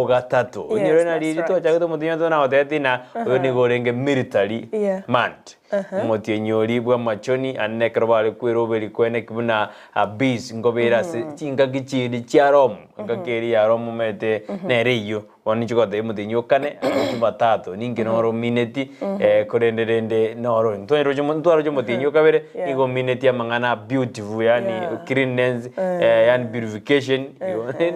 gatatu unyore na riri to chaguto mutinyo to na otetina uyo ni gorenge military man motio nyori bwa machoni anekro bale kwiroberi kwene kibuna bis ngobera se chinga gichiri charom ngakeri ya romu mete nereyo wani chuko de mutinyo kane batatu ninge noro mineti korenderende noro ntwero jo mutinyo kabere igo mineti amangana beautiful yani cleanness yani purification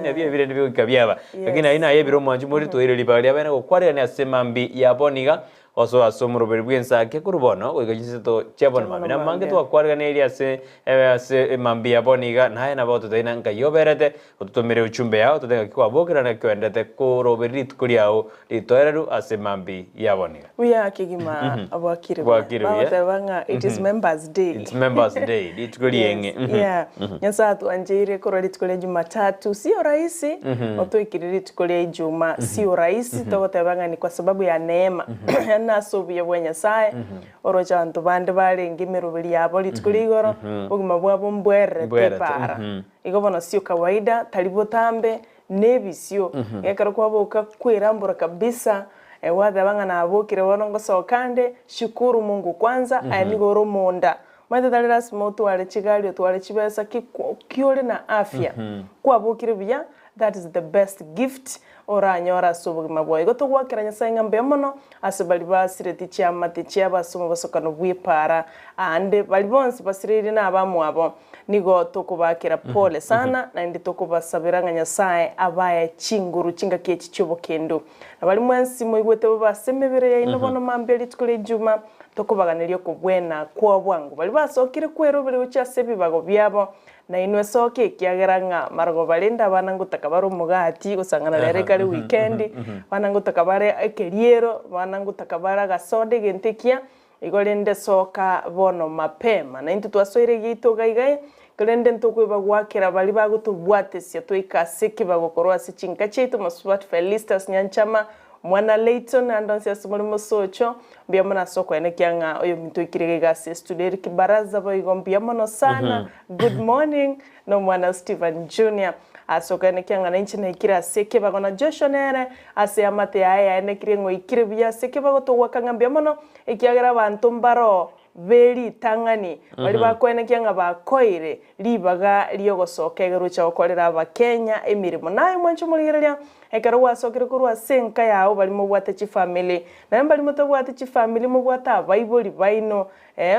ne bire bire kabyaba lakini aina yebiro manju muri to ire libali abana ko kware ne asemambi yaboniga oso asomuro beribwe Ensakia kurubono kwegajise to chabon mamina mange to kware ne area se mambi yaboniga naye na boto taina nka yoberete ututomere uchumbe yao tutenga kwa bokera na kwendete ko roberit kuriao litoeru asemambi yaboniga uya kigima abakire banga it is members day litukurienge nyansa anjire ko litukule Jumatatu sio rahisi otoikiriri tukule Ijumaa sio rahisi to tabanga ni kwa sababu ya neema na sobi yabwenya sae oroja antu bande bale ngimerubiri yabo litukuligoro buguma bwabo mbwere tepara igobona sio kawaida talibotambe nebisio yakaro kwaboka kwirambura kabisa wadha banga na abokire bonongo sokande shukuru Mungu kwanza anigoro monda mwete dalira simoto wale chigali twale chibesa kiole na afya kwa abokire bya that is the best gift oranyora subugi mabwo goto gwakiranya sainga mbemono asibali basireti cyama ticia basumo basokano bwipara ande bali bonse basiriri na abamwabo nigo tokubakira pole sana na ndi tokubasabiranga nyasaye abaya chinguru chinga kechi cyobokendo abali mwensi moigwete basemebere ya inobono mambeli tukule Ijumaa tokubaganiryo kubwena kwa bwangu bali basokire kwerobere uchasebi bago byabo na inwe soke kiageranga margo balinda banangutaka baro mugati usangana lere kali weekend banangutaka bare ekeriero banangutaka bara gasode gentekia igolende soka bono mapema na intu twasoire gitu gaigai kalende ntokwe bagwakira bali bagutubwate sia toikasiki bagokorwa sichinka chetu maswat felistas nyanchama mwana Leighton andonsi asumulimo socho mbiyamona soko ene kyanga oyo mito ikirege gase studeri kibaraza boigo mbiyamona sana good morning no mwana Stephen Junior asoka ene kyanga na inchine ikira seke bagona Joshonere ase amate aya ene kirengo ikire bya seke bagoto wakanga mbiyamona ikiagera bantu mbaro veri tangani bali bakwene kyanga bakoire libaga lyogosoka egerucha okorera abakenya emirimo nayo mwancho muligereria ekaro wasokere kurwa senka yao bali mu bwate chi family na bali muto bwate chi family mu bwata bible baino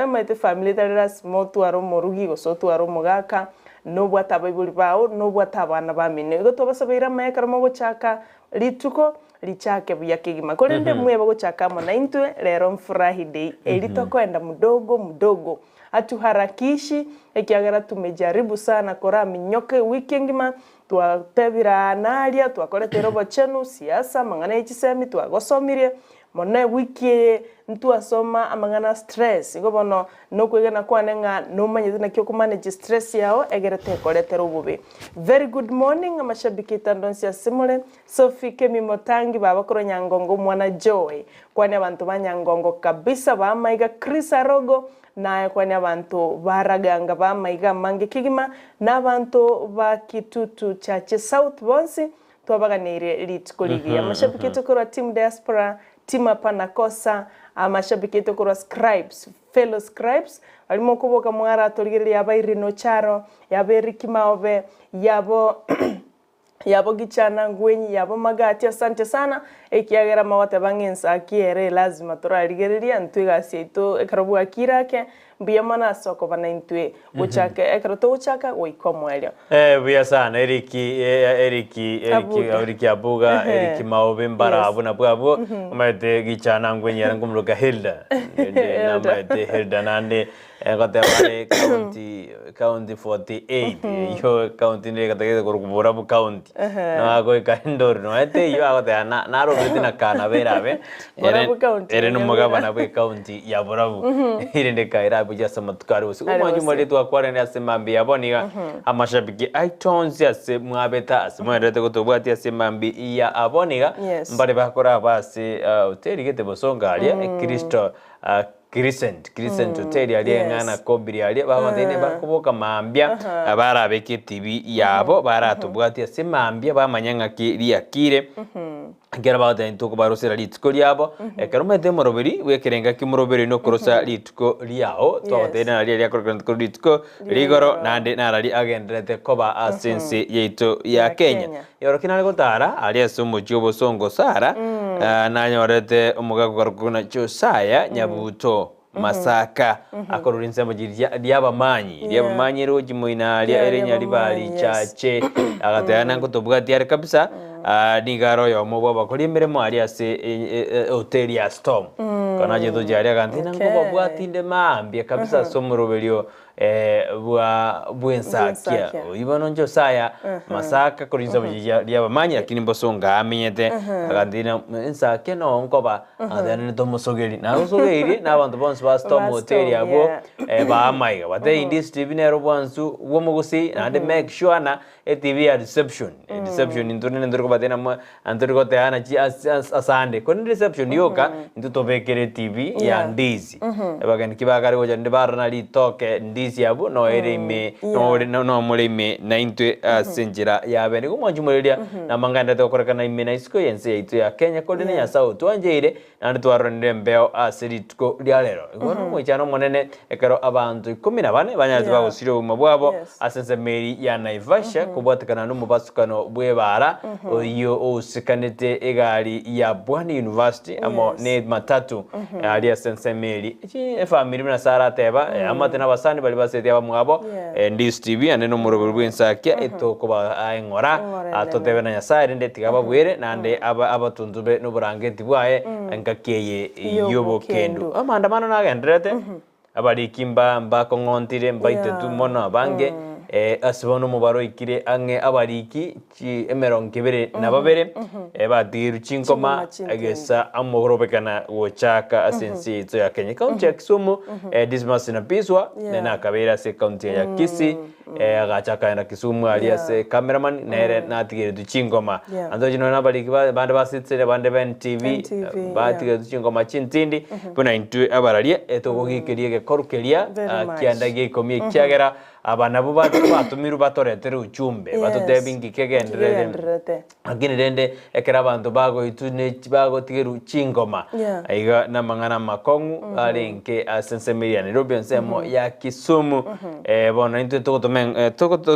mate family dalira smotu aro morugi gosotu aro mugaka no bwata bible bao no bwata abana bamine goto basabira mayekaro mo gochaka lituko lichake buyakigima kolende mwe bagochaka mo na intwe lero mfurahi day elitokwenda mudogo atuharakishi ekiagara tumejaribu sana kora minyoke weekend ma twatebira nalia twakorete robo chenu siasa mangana ichisemi twagosomirie mone wiki ntu asoma amangana stress ngobono nokwegena kwanenga no manyezi na kyo manage stress yao egerete kolete robubi. Very good morning amashabiki tandonsi asimule Sophie Kemi Motangi baba koro Nyangongo mwana Joy kwani abantu banyangongo kabisa ba maiga Chris Arogo na kwani abantu baraganga ba maiga mange kigima na abantu ba Kitutu Chache South Bonsi twabaganire litkoligi amashabiki tukora team diaspora team apanakosa amashabiki tukora scribes fellow scribes alimo kuboka mwara atorigere yabairino charo yaberiki maove yabo gichana ngwenyi yabo magati asante sana ekiagera mawate Ensakia ere lazima torarigereria ntwiga sieto ekarabu akirake mbiyamana soko bana intwe uchake ekarato uchaka oikomwelio buya sana eriki abuga eriki maove mbara abuna bwabo mate gichana ngwenyi yarangumluka Hilda namate Hilda nande Katawale county 48 yo county ne katageza kurukubura bu county no ago ikandor no ate yo agote na robeti na kana berabe ere no mugabana bu county ya burabu irinde kaira buja samatkari usiku mwanju mwali tu akwara ne asemambi yaboniga amashabiki iTunes yase mwabeta asemwerete kutobwati asemambi ya aboniga mbare bakora base hoteli gete bosonga ali Kristo Crescent Hotel ali ngana kobiri ali bamadene bakuboka mambia barabeke TV yabo baratubwatia se mambia bamanyanga kiri akire ngera baada ntoko barosera litiko lyabo ekarumete moroberi wekerenga kimoroberi no korosa litiko lyao twatena ali akoreka litiko ligoro nande narali agendrete koba asense yeito ya Kenya yorokina gotara ali asumo jobo songo sara nanyorete umugago garukuna Josiah Nyabuto Masaka akorurinse mugiria lyabamanyi roji muina lya erenya libali chache agatana ngotobwati ari kabisa nigaro yo mubo bakori emiremo ari ase hotel ya Storm kana jeto jari agantina ngo babwatinde mambye kabisa somuroberio bwa Ensakia ibono Josiah Masaka korinse mugiria lyabamanyi lakini mbosonga amenyete agantina Ensakia no nkoba adane tomusogeri na usogeri n'abantu bonse ba Storm hotel yabo baamaiga bate Ndizi TV nero bwansu womugusi and make sure na TV ya reception nduriko batena anduriko teana chi asande kon reception yoka ndutobekere TV ya Ndizi bagani kibagari goja ndibarana litoke Ndizi yabo no erime no mulime na intwe senjira yabene kumonjumureria na manganda tokorekana ime na isiko yense yitu ya Kenya kodene ya South wanjeire nandi twarondere mbeo aseritko lyalero igono mwichano monene ekero abantu 14 banyarati bagusire mu bwabo asense meri ya Naivasha kubwatikana no mubasukano bwebara oyo osikanete egari ya Bwani University amo ne matatu ali asense meri chi family na sara teba amate na basani bali basete abamwabo Ndizi TV ande no murobero bw'Ensakia etoko ba engora atotebe na Nyasaye ndende tigaba bwere nande abatunzube no burangeti bwaye angakeye yobo kendo amandamano nagendrete abari kimba mbako ngontire mbaite tu mono abange asibono mubaro ikire ange abariki chi emeronkebere nababere badiru chinkoma agesa amorobekana wochaka asensi to ya Kenya county Kisumu Dismas na Piswa na kabera se county ya Kisii agachaka na Kisumu alias cameraman nere natigere du chinkoma ando jino na bariki bande basitsere bande ben TV batigere du chinkoma chintindi kuna intu abaralie etogogikerie ge korukeria kiandage komie kiagera abana bo batumiru batoretere uchumbe batotebingi kegendrede akini rende ekera abantu bago itune bago tigeru chingoma aiga na mangana makongu alenke asensemeria Nairobi nsemo ya Kisumu bona into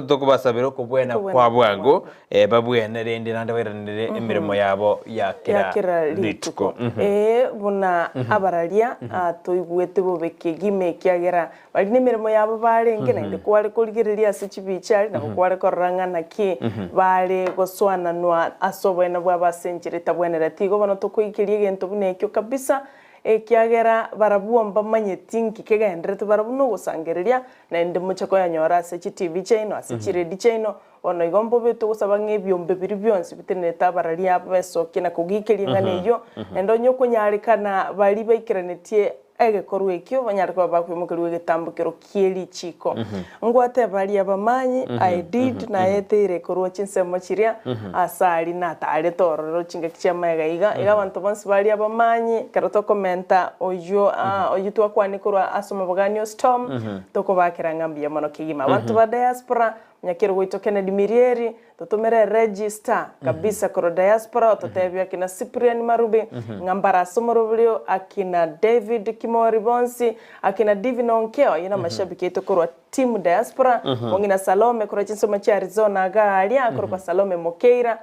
toko basabiro kubwena kwa bwango babwene rende nande baranire emirimo yabo ya kira litko bona abaralia toibwete bobeke gime kyagera bali nemirimo yabo barenge nande kwale kuligireria sichibichari na kwale korangana ki bale goswana nwa asobwena bwa basenjire tabwenera tigo bono tokuikirie gento bunekyo kabisa ekiagera barabuomba manyetingi kegendrete barabuno gusangereria na ende muchako yanyora se TV chaino asichire di chaino ono igombo beto gusaba ngebyombe biri byonse biteneta bararia beso kina kugikiria ngane yo endo nyoko nyarikana bali baikiranetie egekorwa ekyo banyariko bakwimukirwe getambukiro kieli chiko ngwate bali abamanyi I did na yetere korwa chinsemo chiria asali na tare tororo chinga kichama iga bantu bonse bali abamanyi karoto komenta oyo oyitwa kwani korwa asoma boganio Storm toko bakiranga mbia mono kigima bantu ba diaspora nyakiro goito Kennedy Mirieri totomere register kabisa koro diaspora totebya kina Cyprian Marubi ngambara somorobulio akina David Kimori Bonsi akina Divino Onkeo ina mashabiki yetu koro timu diaspora wongina Salome koro chinsoma cha Arizona galia koro Salome Mokeira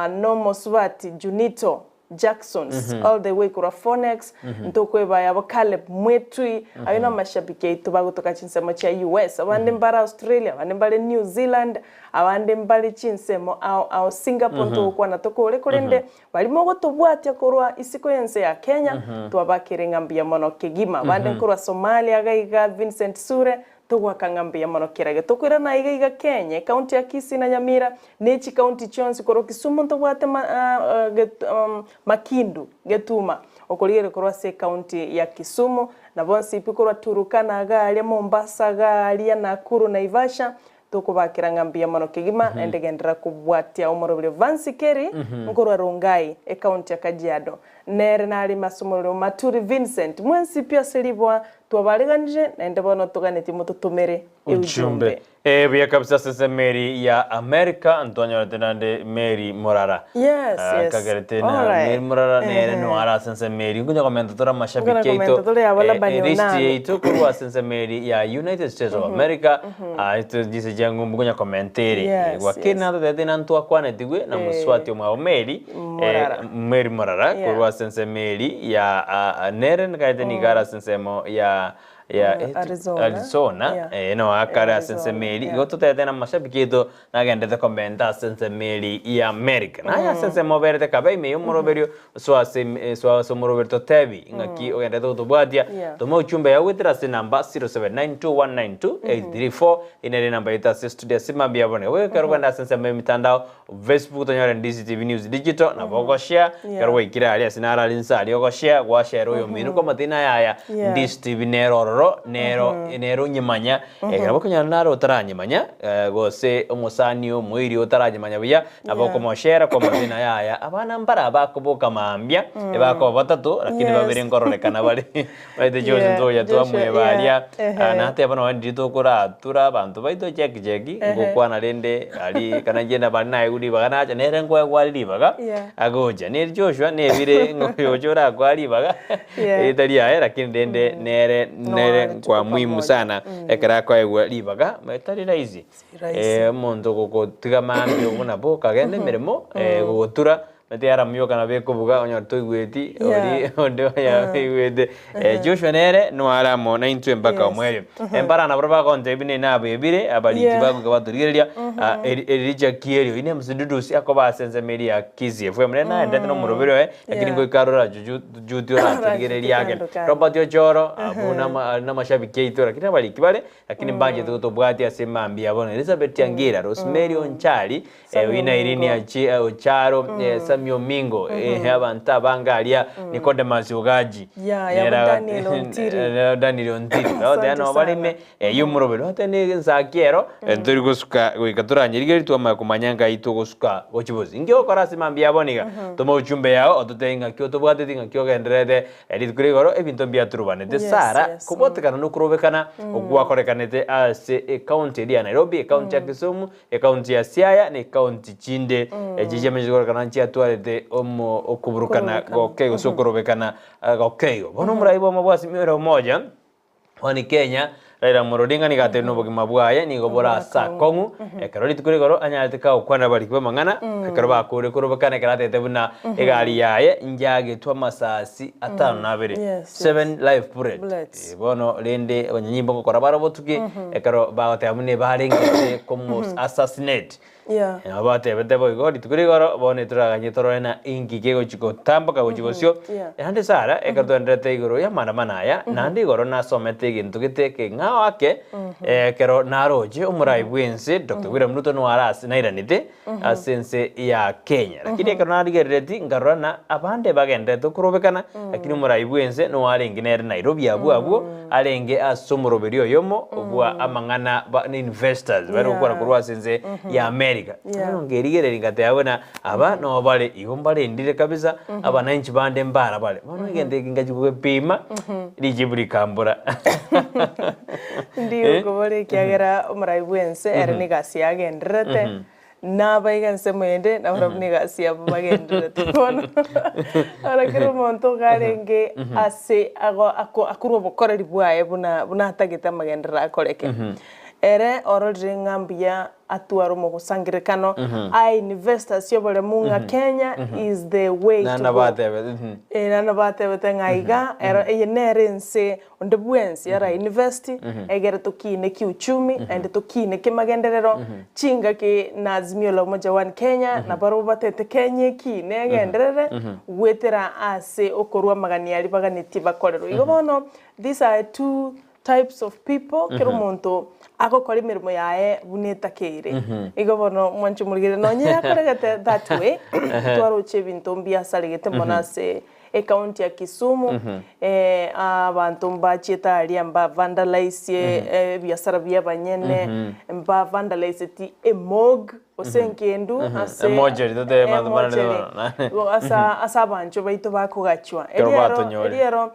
Nomo Swati Junito Jacksons all the way kura Phoenix ntokwe baya Caleb Mwetui ayina mashabiki yetu bagutoka chinsemo cha US abande mbara Australia abande mbale New Zealand abande mbale chinsemo au Singapore ntokwa natokole kurende bali mogo tobwatya kurwa isiko yense ya Kenya twabakirenga mbia mono kigima abande kurwa Somalia gaiga Vincent Sure togwa kangambia mono kirage tokwira na iga Kenya county ya Kisii na Nyamira nechi county chonsi koro Kisumu ntobwate Makindu getuma okolire korwa se county ya Kisumu na bonsi ipikorwa Turukana galia Mombasa galia Nakuru Naivasha tukubakira ngambia mono kigima endegendera kubwatia umorobire Vansikeri ngorwa Rongai account ya Kajiado nere nari masomero Maturi Vincent mwensi pia selibwa twabaleganije nende bono tuganeti mututumere ujumbe bya kabisa sasa Mary ya America Antonio Tenande Mary Morara yes kagarete na Mary Morara nere no ara sasa Mary ngunya komenta tora mashabiki yetu risti yetu kwa sasa Mary ya United States of America ito dise jangu ngunya komenteri kwa kina ndo tena ntwa kwane tigwe na muswati wa Mary Mary Morara kwa sasa Mary ya nere ngaite ni gara sasa ya Arizona no akara sense Mary goto tete na mashabiki yetu nagendete komenta sense Mary ya America na ya sense moverte kabe me umoroberio so moroberto tevi ngaki ogendete to bwadia to mo chumbe ya witra se namba 0792192834 ine namba ita studio sima bia bone we karo kwenda sense Mary mitandao Facebook tonyore Ndizi TV News Digital na bogo share karo we kira ali sinara linsa ali go share wa share yo minu ko matina ya Ndizi TV nero nyimanya grabo naro taranyimanya gose omusanio mwiri otaranyimanya bya naboko moshera kwa mazina yaya abana mbara bakoboka mambya ebako batatu lakini babiri ngororekana bali baite Jose nzoya twamwe balia na hate abana wandito kura tura bantu baito jeki ngokwana rende ali kanagenda bana yudi bagana nere ngwa gwali baga agoja ne Joshua ne bire ngoyojora gwali baga italia lakini rende nere kwa muhimu sana ekara kwa ewa libaga metari raizi mondo ko tiga mambi ubona boka gende meremo gotura metiara myoka na beko buga onyo toigweti ori ondo ya igwete Joshua nere no ara mo 9 mpaka omwere empara na proba konte bine na bebire abali kibago kabaturigeria erija kierio ine msidudusi akoba sense Mary ya Kisii fwe mrena endete no murobero lakini ngo ikarora juju ra turigeria yake Robert Ochoro abuna na mashabiki yetu lakini abali kibale lakini mbanje tutobwati asema ambia bona Elizabeth Yangira Rosemary Onchali wina Irini ya Ocharo Samio Mingo abantu bangalia Nicodemus Ugaji Daniel Ontiri no balime yumurobero atene Ensakia turi gusuka wikaturanyirigeri twama kumanyanga itu gusuka gochibozi ngyo korasi mambia boniga tomo uchumbe yao otutenga kyo tobwate tinga kyo gendrede edikurigoro ebinto mbia turubanete Sara kubotekana no kurobekana ogwakorekanete ase county ya Nairobi county ya Kisumu county ya Siaya ne county Chinde ejijemejigoro kana nchi atwarete omo okuburukana gokego sokorobekana gokego bono muraibo mabwasi mero moja wani Kenya Raila Morodinga ni gate no bogima bwaye ni gobora sa kongu ekarori tukurigoro anyate ka okwana bali kwa mangana ekaroba kure kurobekana karate tebuna egali yaye njage twa masasi atano na bere 7 live bullet bono lende abanyimbo ngokora barabotuki ekaro baate amune barengete como assassinate abate bete boy tukurigoro bone turaganye torena ingi kego chiko tamboka gochigosyo hande Sara ekarto ndrete igoro ya mana ya nandi goro na somete gintu giteke wake kero naroje umurai bwense Dr. William Ruto no arasi nairanite asense ya Kenya lakini kero narigereti ngarona abande bagende to kurobekana lakini umurai bwense no arenge nere Nairobi abu arenge asumuroberio yomo obwa amangana ba investors bari gukora kurwa sense ya America ngerigereri ngate abona aba no bale igombale ndire kabisa aba nanchi bande mbara bale bano ngende ngajibwe pima lijiburi kambura Ndiyo kubole kiagera umurai bwense ereni gasi yagendrete nabayiganse mwende na urabni gasi yabagendrete bono arakiro monto garenge ase akuru bokoreri bwaye buna hatagita magendra akoreke ere orodre ngambia atuaro mo kusangirikano ai investors yobole munga Kenya is the way to go nana batebe tengaiga era yenerense onde bwensi yara university egere tokine kiuchumi ende tokine kimagenderero chinga ke nazimio la moja one Kenya na baro batete Kenya kine egenderere wetera ase okorwa magani ali baganiti bakorero igobono these are two types of people kero monto ako kori mirimo yae buneta kere igobono mwanchu murigire no nya koregete that way twaro chebinto mbia saligete monase county ya Kisumu abantu mbacheta ali amba vandalize biasara bya banyene mba vandalize ti emog osenkendu ase emoji tote madumana asa bancho baito bakugachwa eriero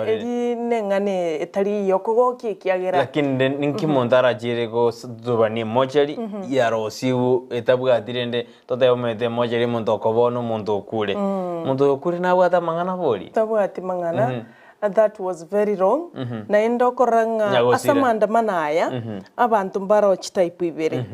eri nengane etari yokogoki kiagera lakini ninkimuntara jire go dubani emoji yarosiu etabwatirende tote omete emoji muntu okobono muntu okure nawe atamangana boli tabwati mangana. That was very wrong. Na endo koranga asamandamana aya abantu mbaro chitaipu ibere.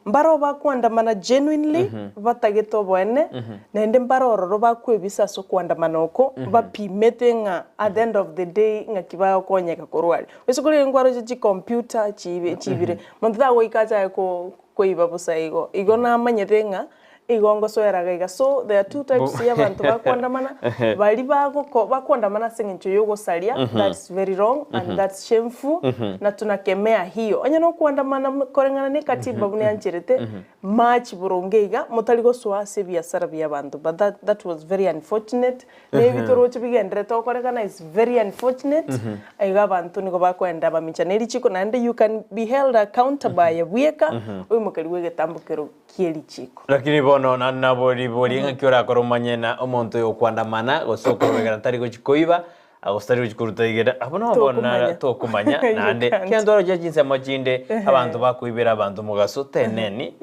Mbaro bakwandamana genuinely batagito bwene na ende mbaro roro bakwebisa so kwandamana oko bapimete nga at the end of the day nga kibao konyeka korwali. Wesikole ngwaro chi computer chibire. Monta go ikacha ko iba busa igo na manyete nga igongo soeraga so there are two types ya bantu bakwandamana bali bakwandamana sengencho yogo salia that's very wrong and that's shameful na tunakemea hiyo anya no kwandamana korengana ne katiba bune ancherete match burongeiga mutaligo swase biasara bya bantu but that was very unfortunate maybe toroche bigendere to korekana is very unfortunate aiga bantu niko bakwenda bamichaneri chiko na you can be held accountable ya bweka oyo mukaliwe getambukero kieli chiko lakini bono na bori ngakiora koromanye na omonto yo kwandamana gosokorwegana tari gochikoiba agostari gochikuruta igera abono bona to kumanya nande kendoro jajinse machinde abantu bakuibera abantu mugaso teneni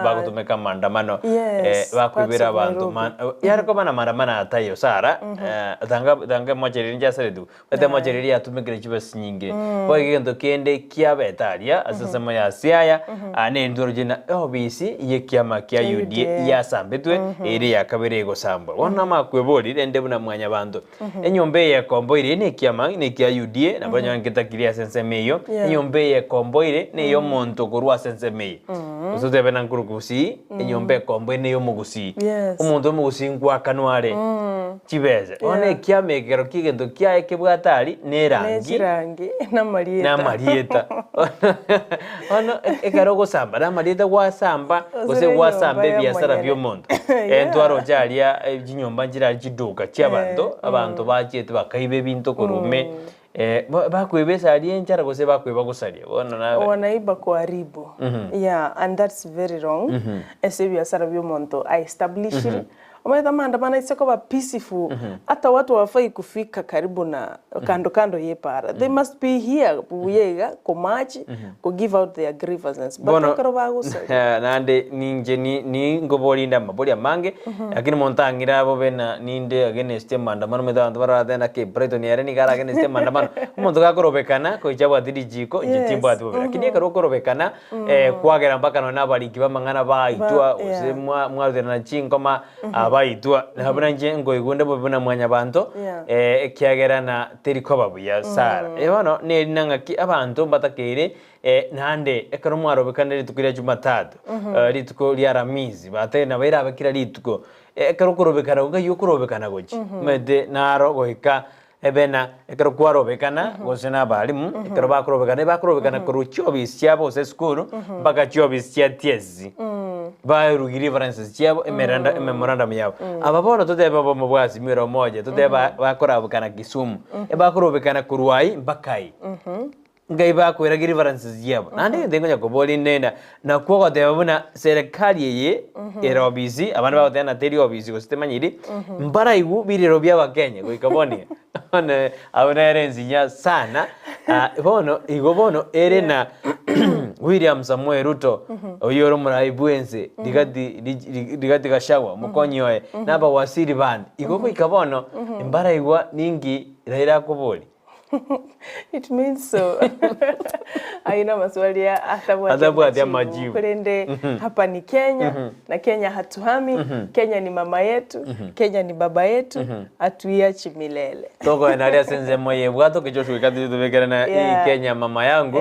bagutumeka mandamano bakuibera abantu yarako bana mandamana atayo sara tanga macheri njaseredu bete macheri yatumekere chibes nyinge boigendo kende kiabetaria asasema ya siaya ane ndoro jina obisi yekiama kya UDA ya sambetwe eri yakabere go samba wona makwebori ende buna mwanya bantu enyombe ya komboire ne kiama ne kya UDA na banya nkitakiria sensemeyo enyombe ya komboire ne yo monto kurwa sensemeyo usutebe na nkurukusi enyombe komboire ne yo mugusi umuntu mugusi ngwa kanware chibeze one kiame kero kigendo kya ekebwatari ne rangi na marieta ono ekaro go samba na marieta gwa samba gose gwa samba biasara byo mondo entwaro jalia jinyomba njira jiduka cy'abantu abantu bacyete bakaibe bintu kurume bakwebesa ali enchara gose bakweba gusalia bona nawe wanaiba kuharibu and that's very wrong ese biasara byo mondo I establish Omaita maandamano iseko ba peaceful. Hata watu wafai kufika karibu na kando yepara. They must be here buyega ko match ko give out their grievances. But karo bagusa. Nande ninje ni ngobolinda maboli amange lakini montangira abo bena ninde against maandamano medanto baradena ke Brighton yare ni gara against maandamano. Umuntu gakorobekana ko ijabo adirijiko igitimbo ati lakini gakorobekana kwagera mpaka nona bali kibamangana baitwa usemwa mwadena chinkoma baitwa habuna nje ngo igunde bobuna mwanya bantu kiagera na teriko babuya sara bono ne nangaki abantu batakere nande ekaro mwaro bekane litukira Jumatatu lituko lya Ramizi batena baira abakira lituko ekaro kurobekana ngo yukurobekana gochi mede naro goika ebena ekaro kwarobekana gosena balimu ekaro bakurobekana kuruchobi syabo se skuru mpaka chobi sya tiezi bairugiri differences cyabo memorandum yabo ababono tuteba mu bwasi miro moja tuteba bakorabukana Kisumu bakorobekana kurwai mbakai ngai bakwera differences yabo nande ndengonya koboli nenda na kwoko tebabuna serikali yeye erobisi abantu bakotena teri obisi ko sitemanyiri mbara igu biriro byaba Kenya goikaboni one abona erenzinya sana bono igobono erena William Samuel Ruto oyoro muraibuense digati gashawa mukonyoe naba wasiri band igoko ikabono imbara igwa ningi raira koboli. It means so. Aina maswali ya athabwati ya majibu. Kurende hapa ni Kenya na Kenya hatuhami. Kenya ni mama yetu, Kenya ni baba yetu, atuiachi milele. Toko enalia senze moye bwato kichoshu ikati tubekera na Kenya mama yangu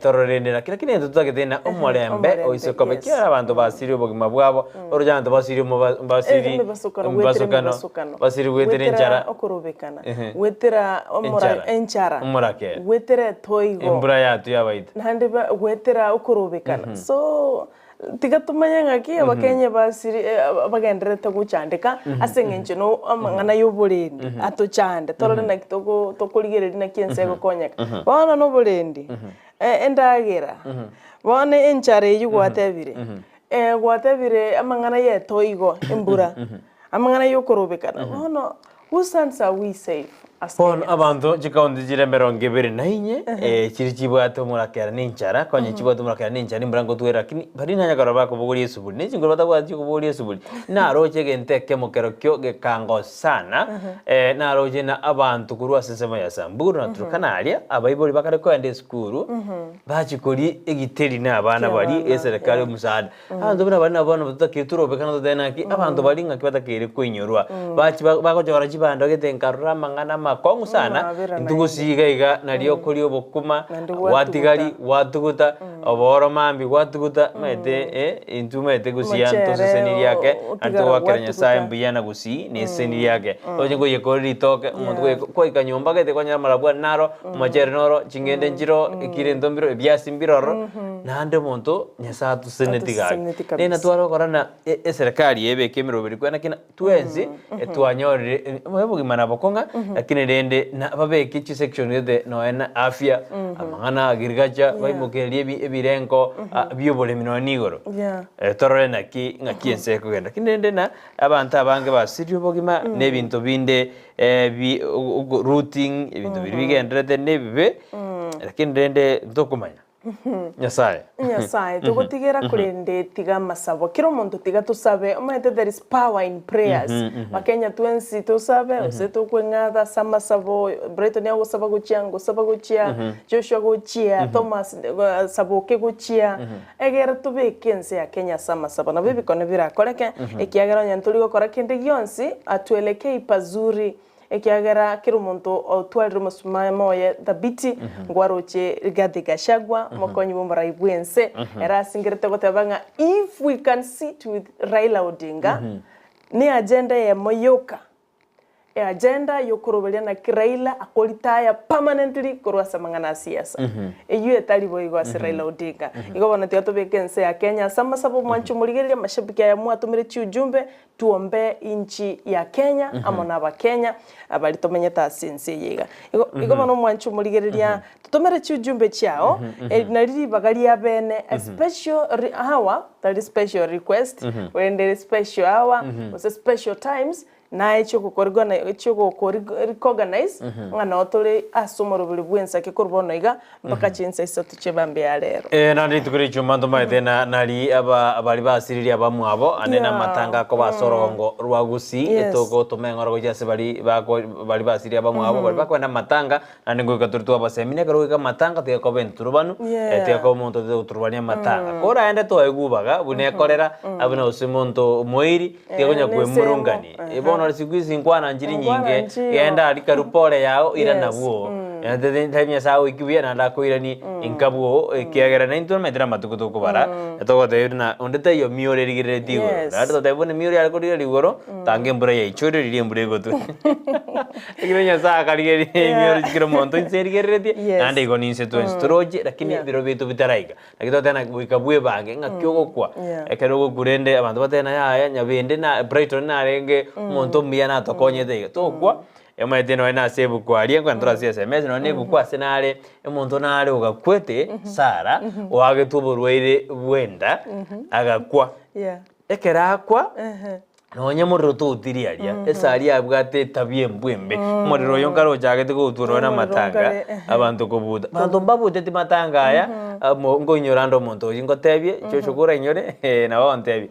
tororende na lakini tutake tena omulembe oisokobekia abantu basiri obogima bwabo orujando basiri mbasukano basiri wetere enchara okurubekana wetera omura enchara wetere toigo embura yatu yabaita nande wetera okurubekana so tiga tumanya ngaki abakenya basiri bagenderete gucandika asengenje no amangana y'uburendi atucande torore na kitoko tokurigere na kiense gukonyeka bona no burendi endagera bona enchare y'ugwatebire gwatebire amangana yetoigo embura amangana y'okorobekana bona who stands are we safe? Pon abantu chikaundi jire meronge bere nainye chiri chibwato murakera ninchara konye chibwato murakera ninchara imburango twera lakini barina nyakara bako buguri esubuli ninchi ngoro batagwati kubuguri esubuli na roche genteke mukero kyo gekango sana na roche na abantu kurwa sensema ya samburu na turukanalia abayiboli bakare ko ende skuru bachikori egiteri na abana bari eserikali musada abantu bana bana abana batakituro bekana dodenaki abantu bari ngakibata kwenyorwa bachi bako jora chibando getenkarura mangana kongu sana ntugusiga iga nariyo kuri obokuma watigari watuguta oboro mambi watuguta mete intumete gusianto seseni yake anto wakeranya saimbi yana Gusii ni seseni yake oje ngo yekori toke umuntu ko ikanyomba gete kwanya marabwa naro machere noro chingende njiro ikire ndombiro byasi mbiroro nande muntu nyasatu senetigaga nena twaro korana serikali yebe kemiro biri kwana kina twenzi etwanyorire mwebugimana bokonga lakini rende na babeke chi section yede no ena afya amangana agriculture baimokerie ebirenko byobole minonigoro torore naki ngakiense kugenda kinende na abantu abange basirio bogima nebintu binde routing ebintu bigendrete nebibe lakini rende ndokumanya Nyasaye tugutigera kurende tiga masabo kiro muntu tiga tusabe umete there is power in prayers bakenya twensi tusabe useto kwengada samasabo Brighton ya gusaba gucia Joshua gucia Thomas saboke gucia egera tubekense ya Kenya samasabo na bibi kone birakoreke ekiagera nyanturi gukora kende gyonsi atuelekei pazuri ekiagera kiro muntu otwalire musuma moye thabiti ngwaroche Rigathi Gachagua mokonyi bomurai bwense era singirete gotebanga if we can sit with Raila Odinga ni agenda ya moyoka agenda yokurobelia na Raila akolitaya permanently kurwasa mangana siasa eyu etalibo igwase Raila Odinga igobona tiato bekense ya Kenya sama sabo mwanchu muligeria mashabiki ya mwatumire ujumbe tuombe inchi ya Kenya amona aba Kenya abali tomenye ta sense yiga igobona mwanchu muligeria tutomere ujumbe chao na riri bagali ya bene a special hour that is special request when there is special hour was a special times na echo recognize ngana otole asomoro buli bwensa ke korbono iga mpaka chinsa isatu chebambe ya lero na ndi tukuri chumando maite na nali abali basiriri abamwabo anena matanga ko basorongo rwa Gusii etoko tomengoro gojase bali basiriri abamwabo bali bakwenda matanga andi ngo katurtu abasemine karo ka matanga te ko benturubanu te ko monto de uturbania matanga kora ende to egubaga bune korera abuna usimonto moiri te gonya kwe murungani no sikuizi nkwana njiri nyinge yenda alikarupole yao ira nabuo yande ndanya sawo ikibia na ndakoira ni inkabuo kiagera na into metera matukutuko bara etogo teirna ondete yo miore rigire tigo ndato tebone miore alkorire rigoro tange mbura ya ichore riri mbure gotu ikirenya saa kaligeri miore chikiro monto inserigere nande go ninse to stroje lakini biro bitu bitaraiga lakini tena ikabue bange ngakyogo kwa ekerogo kurende abantu batena ya nyabende na Brighton na renge monto mbiana tokonyete to kwa emaite no ena sebu kwa aliengo ntora SMS no ne gukwa senale emonto nale ugakwete Sara wagetubo rweire bwenda agakwa ekerakwa nonya muriro tutiriaria esari abwate tabie mbwembe muriro yonkaro jagete go turona matanga abantu kobuda bantu babute ti matanga aya ngo inyorando monto jingo tebie chochokura inyore na wontebi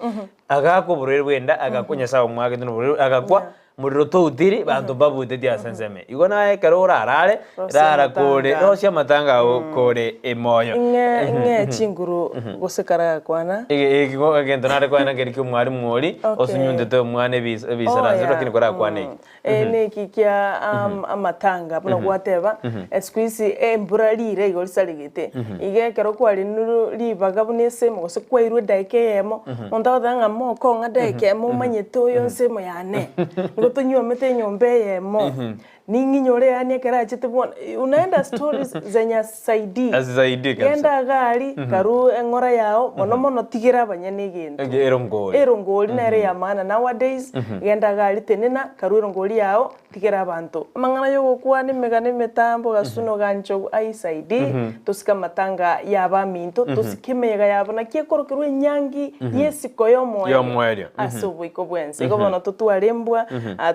agako burere bwenda agakunya sawo mwage no agakwa muriro tutiri bantu babute ti asenseme igona ekarora arare rara kore no cia matanga kore emoyo nge chinguru gosekara kwana igigo agento nare kwana keriki mwari mwori osunyunde to mwane bisara zero kini kora kwane ne kikia amatanga buna gwateba esquisi emburalire igori saligete ige kero kwali nuru libaga bunese mo se kwairwe daike yemo onda odanga mo konga daike mo manyeto yonse mo yane ngo Kotonyo mete nyombe yemo. Ningi nyore yani kera chete bona. Unaenda stories zenya saidi. Saidi kabisa. Yenda gari karu engora yao mono tigira banyane gento. Erongoli na ere yamana nowadays yenda gari tenena karu erongoli yao tigira abantu. Mangana yo kwa ni megane metambo gasuno gancho ai saidi tosika matanga yaba minto tosikimega yabona kiekorokero nyangi yesikoyo moyo. Asubu iko bwense iko bono tutuarembwa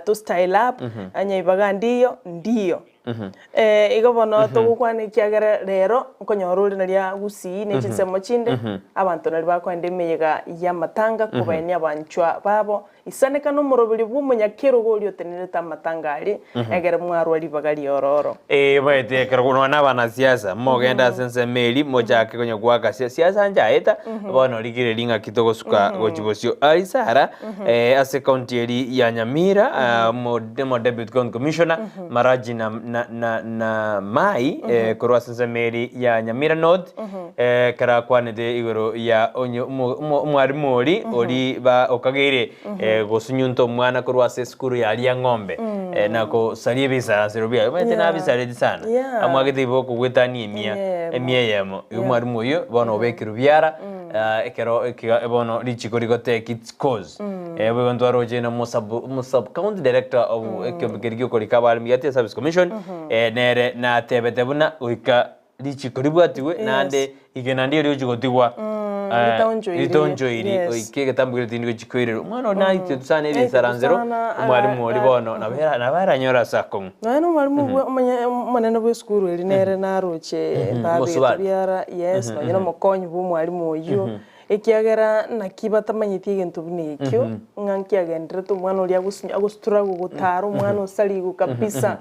to style up anya ibagandi ndiyo. Iko bono tugukwane kiagera rero konyoruri naria Gusii nechisemo chinde abantu nari bakwende meyega ya matanga kubanya abanchwa babo isaneka no murobiri bw'umunyakero golyo teneta matanga ali egere mwaru ali bagali ororo baite kergono na bana siasa mogenda sense meli mojake konyo gwaka siasa njaeta bono ligire linga kitoko suka gojibosio aisara ase county eri ya Nyamira mo deputy commissioner maraji na mai korwa sense meli ya Nyamira North kara kwanede igoro ya mwarimu ori ba okagire gosunyunto mwana korwa se skuru ya alia ng'ombe nako salie bisa serobia mete na bisa redi sana amwagete iboko gwetani emia yemo mwarimu yo bono bekiru byara ekero bono lichikorigote kids cause ebo ndo aroje na musab county director of ekyo korikaba migate service commission nere na tebetebuna uika lichikoribwatiwe nande igenandi rio jugotigwa litonjo iri oike gatambugire tindi gochikwirero mwana na ite tusane iri saranzero mwarimu ori bono na bara nyora sakon no mwarimu manene bwe skuru iri nere na roche babyara yes no nyina mokonyi bu mwarimu oyo ekiagera na kibatamanyiti gento binekyo ngankiagendere to mwana ori agustura gugutaro mwana osali gukapisa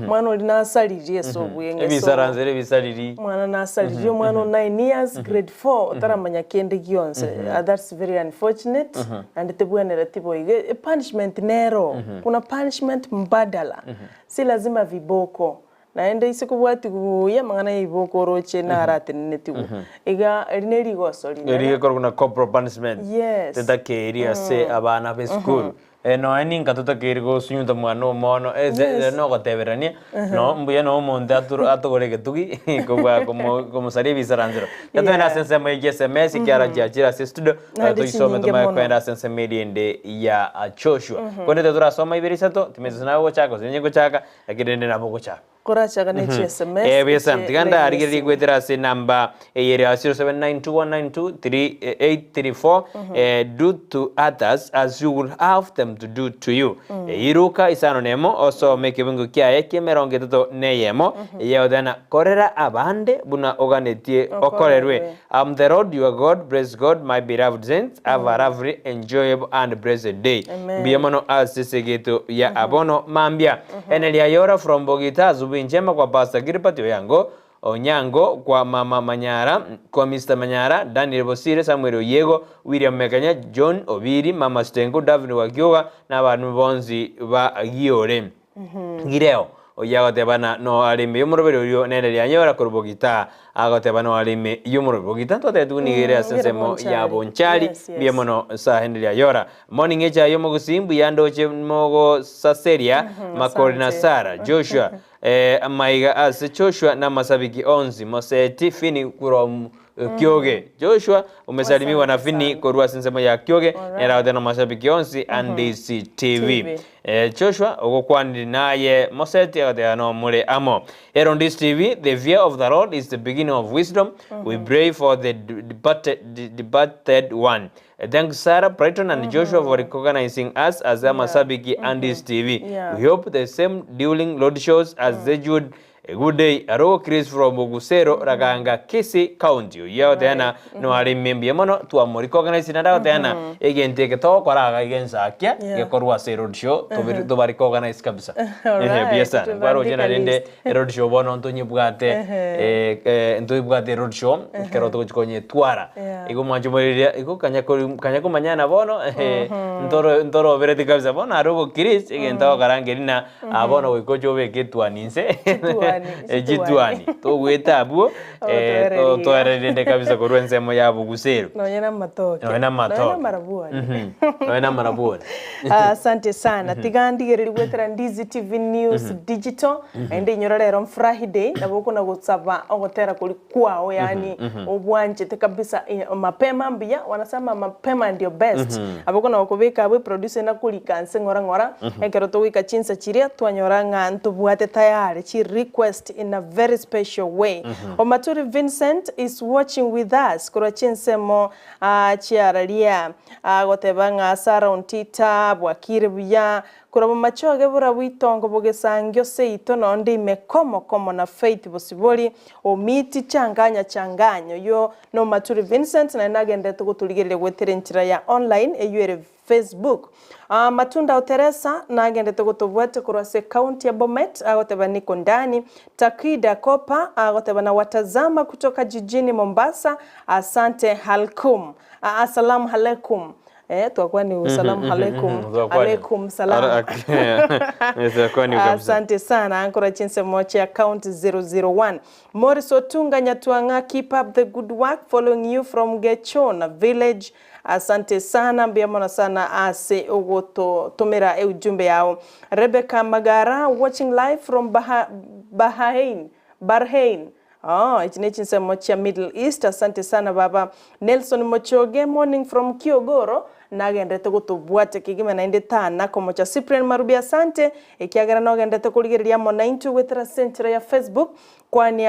mwana ori nasalirie so bwenge bisaranzere bisaliri mwana nasalirie mwana 9 years grade 4 taramanya kende gionse that's very unfortunate and tebwanera tiboige punishment nero kuna punishment mbadala si lazima viboko naende isikubwati kuya mangana iboko roche na aratenene tiwo iga erineri gosoli eri koruna corporal punishment yes teta keria se abana be school no ani ngatuta kirgo sunyuta mwana mono no goteberania no mbuya no monda atogore getugi kobwa como sari bisaranzero yatena sense mai SMS kiara jajira se studio to isome to mai kwenda sense media ende ya Joshua kwende tetura soma ibirisato timezana go chako zenye chaka akidende na boko chako koracha kana SMS bisa tiganda arigiri gwetera se number area 0792123834 do to others as you will have them to do to you iruka isano nemo also make bingo kiaye kemeronge toto neyemo yodana korera abande buna oganetie okorerwe am the Lord your God, praise God my beloved saints, have a lovely enjoyable and blessed day biamono asisegeto ya abono mambia enelia yora from Bogita njema kwa Pastor Giripatio yango Onyango kwa Mama Manyara kwa Mr. Manyara Daniel Bosire Samuel Oyego William Mekanya John Obiri Mama Stengo David Wagioga na abantu bonzi ba Giore gireo oyagotebana no arime yomurobero ryo nene lyanyora kurubogita agotebana arime yomurobogita tote tunigire asensemo ya bonchali biemono sa henry ayora morning echa yomogusimbu yandoche mogo saseria makorina Sara Joshua maiga as Joshua na masabiki onzi moseti fini kurom Kyoge Joshua umesalimiwa na fini korua sensemo ya Kyoge era odeno masabiki onzi and Ndizi TV Joshua ogokwandi naye moseti no mure amo here on this TV the fear of the Lord is the beginning of wisdom we pray for the departed one thanks Sarah Brighton and Joshua for recognizing us as Masabiki and this TV we hope the same dueling road shows as they would a good day aro Chris from Bogusero raganga Kisii County yo tena no ari membi mono tu amori recognize na dawo tena again take to kwaraga Ensakia ge korwa se road show to bari recognize kabisa biasa baro jena rende road show bono ntonyi bwate ntonyi bwate road show kero to konye twara igo manjumoriria igo kanya ko manyana bono ntoro vereti kabisa bono aro Chris again to karangerina abono ko jobe ketwaninse ejitwani to gwetabu to erende kabisa ko rwensemo yabo gusero no yana matoke no yana marabuani asante sana tigandigereri gwetera Ndizi TV News Digital ende nyororero on Friday naboko na gutsaba ogotera kuri kwao yani obwanje te kabisa mapema mbia wanasema mapema ndio best aboko na okubika abwe producer na kuri kanse ngora ekero to wika chinsa chiria twanyoranga ntubwate tayari chi request in a very special way Omaturi Vincent is watching with us kura chinsemo chiaralia gotebanga Sara Ontita bwakire buya kurabo machoge bura witongo bogesangyo seito nonde imekomo na Faith Bosibori omiti changanyo yo no Maturi Vincent na nagende tugutuligerere gwetere nchira ya online eyure Facebook Matunda Teresa nagende tugutubwete kurase county ya Bomet agoteba niko ndani Takida Kopa agoteba na watazama kutoka jijini Mombasa asante halkum assalamu alaikum tuakwa ni usalamu alaikum salam asante sana ankora chinse moche account 001 Morris Otunga Nyatuanga keep up the good work following you from Gechona village asante sana mbiamona sana ase ogoto tumira ujumbe yao Rebecca Magara watching live from Bahrain ichinechinse mocha Middle East asante sana baba Nelson Mochoge morning from Kiogoro nagendete gutubwate kigime na inde tana komocha Cyprian Marubi asante ekiagara nogendete kuligeria mo 90 wethera centre ya Facebook kwani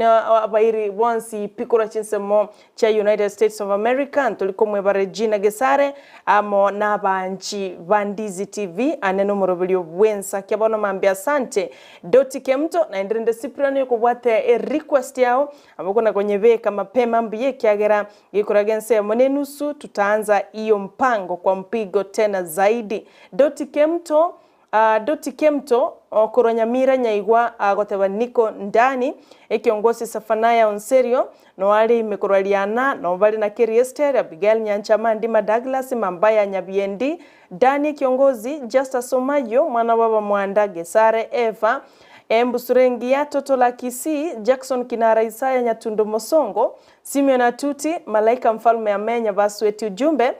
abairi once pikura chinsemo cha United States of America tulikomwe ba Regina Gesare amo nabanchi Ndizi TV aneno morobelio wensa kyabono mambia asante Doti Kemto na indrende Cyprian yokubwate request yao aboko na kwenye veka mapema mbiye kiagera gikuragense monenusu tutaanza iyo mpango kwa mpigo tena zaidi Doti Kemto okoro Nyamira nyaigwa agoteba niko ndani ekiongozi safanaya onserio no ali imekoraliana no bali na Keriester Abigail Nyanchama Ndima Douglas Mambaya Nyabiendi Dani kiongozi Justa Somayo mwana baba Mwanda Gesare Eva Embusurengia Toto la Kisii Jackson Kinara Isaya Nyatundo Mosongo Simeon Atuti Malaika Mfalme Amenya basweti ujumbe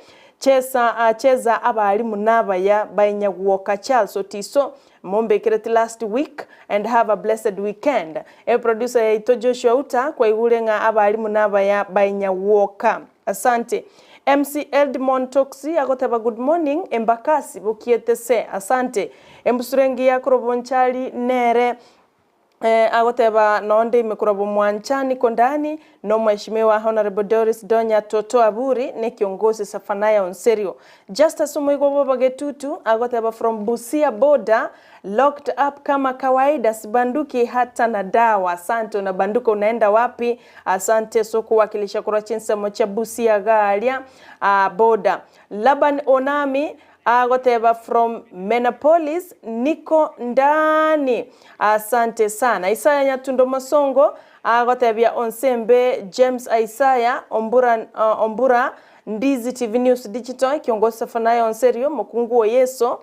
cheza abalimu nabaya Bainyagwoka Charles Otiso Mombe kireti last week and have a blessed weekend. Producer ya Ito Joshua Uta kwa igulenga abalimu nabaya Bainyagwoka. Asante. MC Edmond Toxi agoteba good morning Embakasi bukietese asante. Embusurengi ya Kurobonchali Nere agoteba nonde imekurabo mwanchani kondani no mheshimiwa Honorable Doris Donya Toto Aburi ne kiongozi safanaya onserio Justice Umuigobo Bagetutu agoteba from Busia border locked up kama kawaida sibanduki hata na dawa asante na banduka unaenda wapi asante soko wakilisha kura chinsa mocha Busia galia border Laban Onami agoteba from Menapolis niko ndani asante sana Isaya Nyatundo Masongo agotebia onsembe James Isaya ombura Ndizi TV News Digital kiongozi safanayo onserio Mokunguo Yeso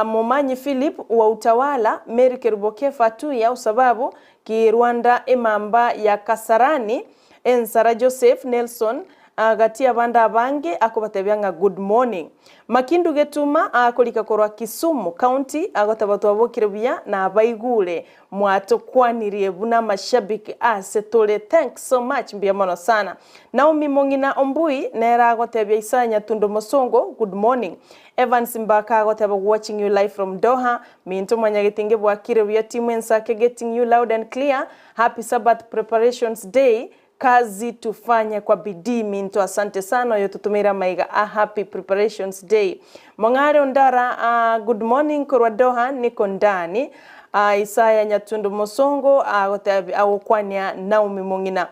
Momanyi Philip wa utawala Mary Keruboke Fatu ya usababu ki Rwanda imamba ya Kasarani Ensara Joseph Nelson gatia banda bange akobatebyanga good morning Makindu Getuma akolika korwa Kisumu County agotabatu abokirebya na abaigule mwatokwaniriye buna mashabiki asetole thanks so much mbiamono sana Naomi Mongina Ombui nera agotebya Isanya Tundo Mosongo good morning Evans Mbaka agoteba watching you live from Doha minto mwanyagitinge bwakirebya team Ensakia getting you loud and clear happy Sabbath preparations day kazi tufanya kwa bidii minto asante sana yotutumira maiga happy preparations day Mongare Ondara good morning korwa Doha niko ndani Isaya Nyatundo Mosongo agokwania Naomi Mongina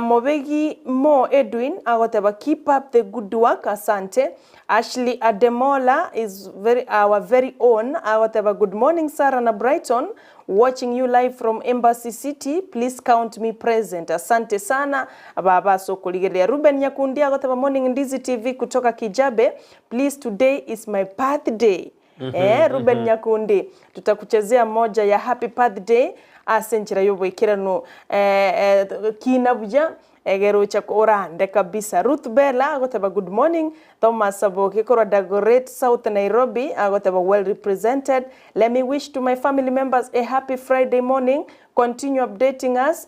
Mobegi Mo Edwin agoteba keep up the good work asante Ashley Ademola is our very own agoteba good morning Sarah na Brighton watching you live from Embassy City please count me present asante sana baba soko ligeria Ruben Nyakundi agoteba morning Ndizi TV kutoka Kijabe please today is my birthday Ruben Nyakundi tutakuchezea moja ya happy birthday asenjira yobwikirano kinabuja egerucha orande kabisa. Ruth Bella agotaba good morning. Thomas Aboki kora Dagoret South Nairobi agotaba well represented. Let me wish to my family members a happy Friday morning. Continue updating us.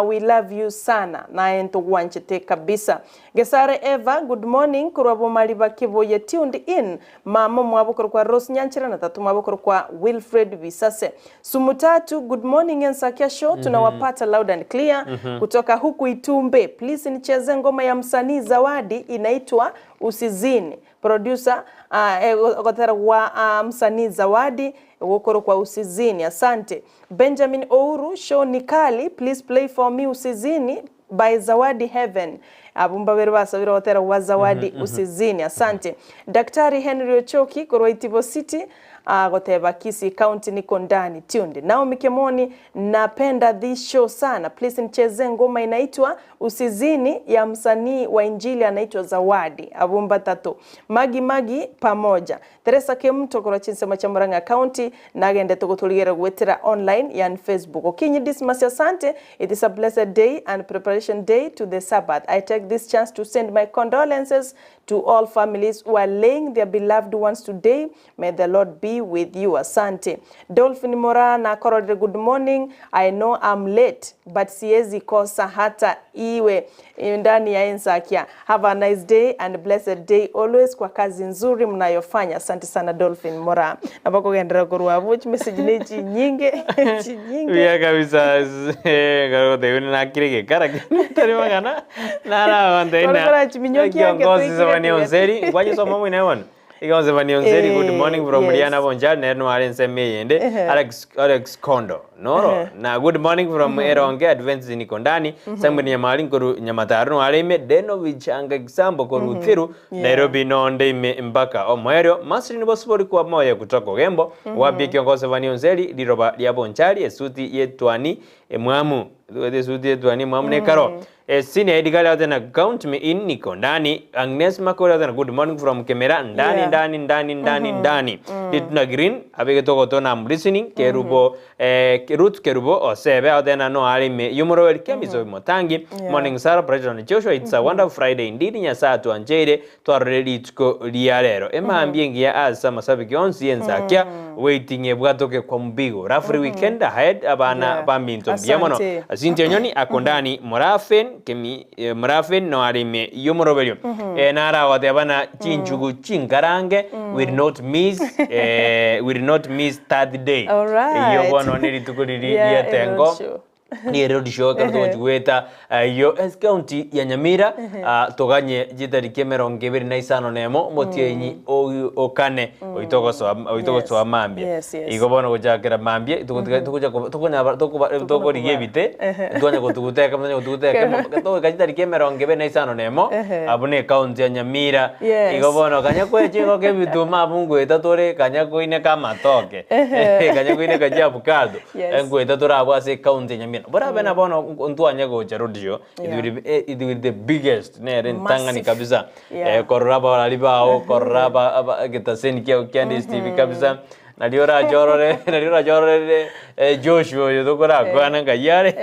We love you sana. Na ento wanchete kabisa. Gesare Eva, good morning. Kurabo Maliba Kivoye tuned in. Mama mwabukuru kwa Rose Nyanchira na tatu mwabukuru kwa Wilfred Visase. Sumutatu, good morning Ensakia show. Tunawapata loud and clear. Kutoka huku Itumbe. Please nicheze ngoma ya msanii Zawadi inaitwa Usizini. Producer gotera wa msanii Zawadi wokoro kwa Usizini. Asante. Benjamin Ouru, show ni kali, please play for me Usizini by Zawadi Heaven. Abumba werwasa wira gotera wa Zawadi Usizini. Asante. Daktari Henry Ochoki korwa Itibo City goteba Kisii County niko ndani tunde. Naomi Kemoni, napenda this show sana, please nicheze ngoma inaitwa Usizini ya msanii wa Injili anaitwa Zawadi. Abumba tatu. Magi pamoja. Teresa Kemto kwa Chinsema cha Murang'a County nagende tugutuligera gwetera online yan Facebook. Okinyi Dismas asante. It is a blessed day and preparation day to the Sabbath. I take this chance to send my condolences to all families who are laying their beloved ones today. May the Lord be with you. Asante. Dolphin Morana Korode, good morning. I know I'm late, but siezi kosa hata iwe ndani ya Ensakia. Have a nice day and blessed day always kwa kazi nzuri mnayofanya. Asante sana Dolphin Mora. Nabako gendera kurwa watch message nechi nyinge. Vya kabisa ngaro de na kirege karake. Tari magana. Nara wandena. Kiongozi zamani onzeri. Kwaje so mamu inaona. Igonze vanionzeri good morning from Riana Bonja nerno arense meyende Alex Kondo noro na good morning from Eronge Adventist Nikondani sambuni nyamali koru nyamataro areme deno vichanga example koru thiru Nairobi nonde mbaka omwerio masri nibosbori kwa moya kutoka Gembo wapi kiongozi vanionzeri liroba lya Bonchali esuti yetwani mwamu suti yetwani mwamu ne karo sini Edgar Adena count me in Nikondani Agnes Makora Adena good morning from Kemera ndani Dituna Green abege toko tona I'm listening kerubo Ruth kerubo osebe Adena no alime yumoro welkemizo motangi morning Sarah Brighton Joshua it's a wonderful Friday indeed nyasa tu anjere to already tuko liarero ema ambiengi ya asa masabiki onsi Ensakia waiting ebwatoke kwa mbigo rafri weekend ahead abana baminto biamono asinti nyoni akondani morafen kemi mrafen no arime yumorobelio nara wadebana chinchugu chingarange will not miss third day iyo bono neri tukuliri ya tengo ni road show kato jueta yo county ya Nyamira toganye jitari kemeronge beri naisano nemo motienyi okane oitoko so mambia igobono gojakera mambia tuko rigebite tuanya kututeka manya kututeka to kajitari kemeronge beri naisano nemo abune county ya Nyamira igobono kanya kweche ke bituma bungu etatore kanya koine kama toke kanya koine kajabu kado engu etatora abase county ya Nyamira. But I've been untuanya go charudio. It will be the biggest. Nere tangani kabisa. Koraba alibao koraba getaseni kia ukiandi TV kabisa. Naliora jorore Joshua yodokora kwa nanga yare.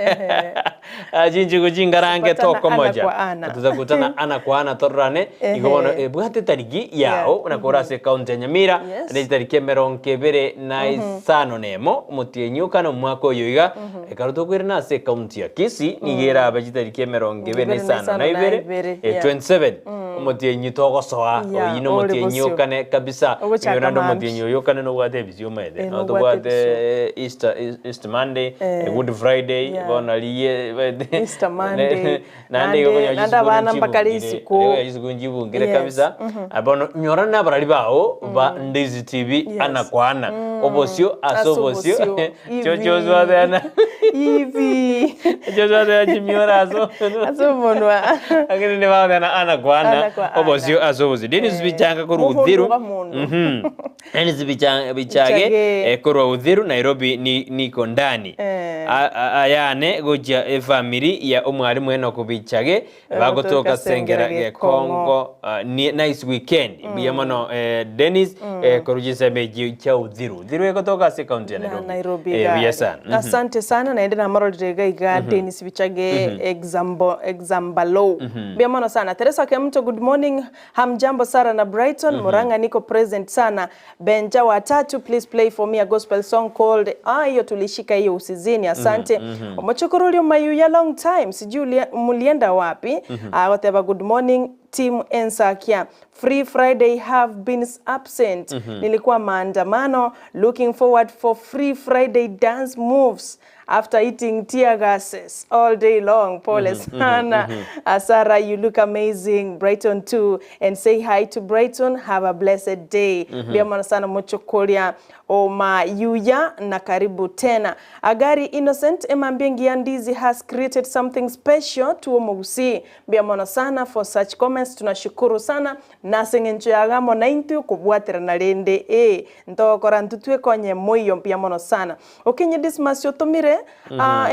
Jinji kujingarange toko moja. Tutakutana ana kwa ana torrane. Ikobono bwate tariki yao unakora se county ya Nyamira. Nezi tariki meronke bere naisano nemo mutienyu no mwako yoiga. Karuto kwirna se county ya Kisii nigera abajitariki meronke bere naisano na ibere 27 mutienyu toko soa oyino mutienyu kane kabisa. Yonando mutienyu yokane no wate bizuma ede. No to wate Easter Monday, Good Friday, bonaliye Easter Monday. Nanda bana mpakali siku njibu ngire kabisa. Abono nyorana barali bao ba Ndizi TV ana kwa ana. Obosio asobosio. Chocho zwa ana. Hivi. Joshua ya Jimiora aso. Aso monwa. Akini ni wao ana kwana. Obosio aso. Dennis bichanga ko ruthiru. Dennis bichage ko ruthiru Nairobi niko ndani. Ayane goja family ya omwalimu eno kubichage bagotoka sengera ge Kongo nice weekend biyamano Dennis korujisa meji cha udhiru ekotoka se county ya Nairobi asante sana naende na maro direga Dennis bichage exambalo biyamano sana Teresa Kemto good morning hamjambo Sara na Brighton Muranga niko present sana Benja watatu please play for me a gospel song called hiyo tulishika hiyo usizini asante Omochokorolio Mayuya long time sijui mulienda wapi whatever good morning team Ensakia Free Friday have been absent nilikuwa maandamano looking forward for Free Friday dance moves after eating tear gases all day long pole sana Sarah you look amazing Brighton too and say hi to Brighton have a blessed day biamana sana Mochokolia Mayuya na karibu tena Agari Innocent Emambengi ya Ndizi has created something special to Gusii biamana sana for such comments tunashukuru sana na sengencho yagamo 90 kubwatira na rende ntokora ntutwe konye moyo biamana sana okenye Dismas yotomire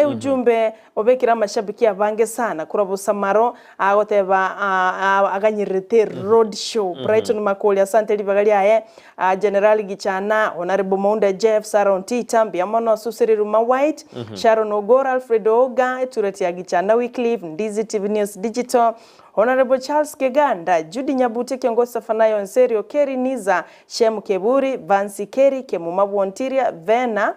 ujumbe obekira mashabiki abange sana kurabo samaro agoteba aganyirete road show Brighton Makoli asante libagali aye General Gichana Honorable Monda Jeff Saron Tita biamono Susiriru White Sharon Ogora Alfredo Oga Tureti Gichana Wycliffe Ndizi TV News Digital Honorable Charles Keganda, Judy Nyabute kiongozi Safanayo Nserio, Keri Niza, Shemu Keburi, Vansi Keri, Kemumabu Ontiria, Vena,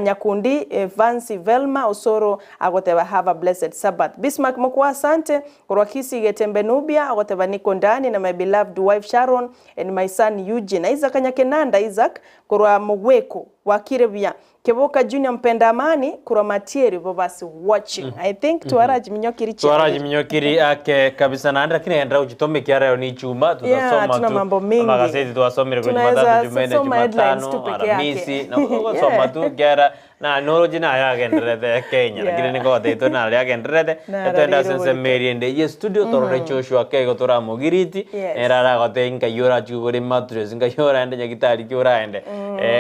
Nyakundi, Vansi Velma, Osoro, agoteba have a blessed Sabbath. Bismarck Mokwa asante, kurwa Kisii Getembe Nubia, agoteba niko ndani na my beloved wife Sharon and my son Eugene. Isaac Nyakenanda, Isaac, kurwa Mogweko, Wakirebia. Keboka Junior mpenda amani kura matieri bobasi watching I think tuaraji minyokiri chini tuaraji minyokiri ake kabisa na lakini endra ujitome kiara ni Ijumaa tutasoma tuna mambo mingi magazeti tuwasomere kwa Jumatatu Jumatano Alhamisi na kusoma tu kiara na noro jina yake ndrede Kenya lakini niko wateto na yake ndrede etenda sense Mary ende studio torore Joshua kego tora mogiriti era gote inka yora chugore matres inka yora ende nyagitari kyora ende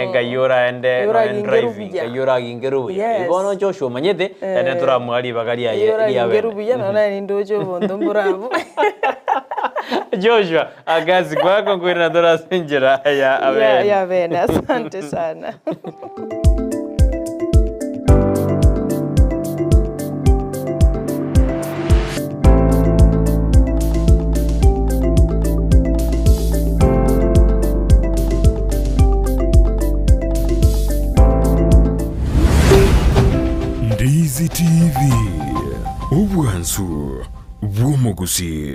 inka yora ende yora gingeru ibono Joshua manyete ende tora mwali bagari ya yora gingeru na nani ndojo bondo bravo Joshua agazi kwako kwenda tora senjera ya Vena asante sana Ndizi TV Ubwansu Gusii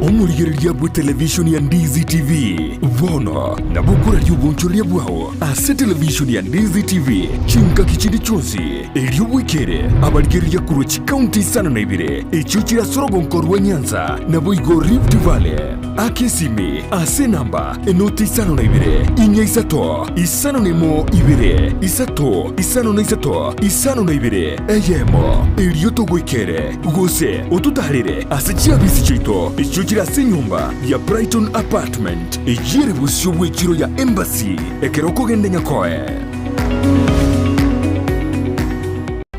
Omurigeri bwa television ya Ndizi TV Vono na bukura ry'ubunchurya bwawo ase television ya Ndizi TV chinka kichindi chonsi elyo wikere abarigeri ya Kurochi County sana na ibire echuchira sorogonkorwa Nyanza na boigo Rift Valley akesime ase namba enoti sana na ibire inya isato isano nemo ibire isato isano na isato isano na ibire eyemo elyo togwikere gose otutarire ase chiabisi chito echuchira nyumba ya Brighton apartment ejire busyo bwekiro ya embassy ekeroko gende nyakoe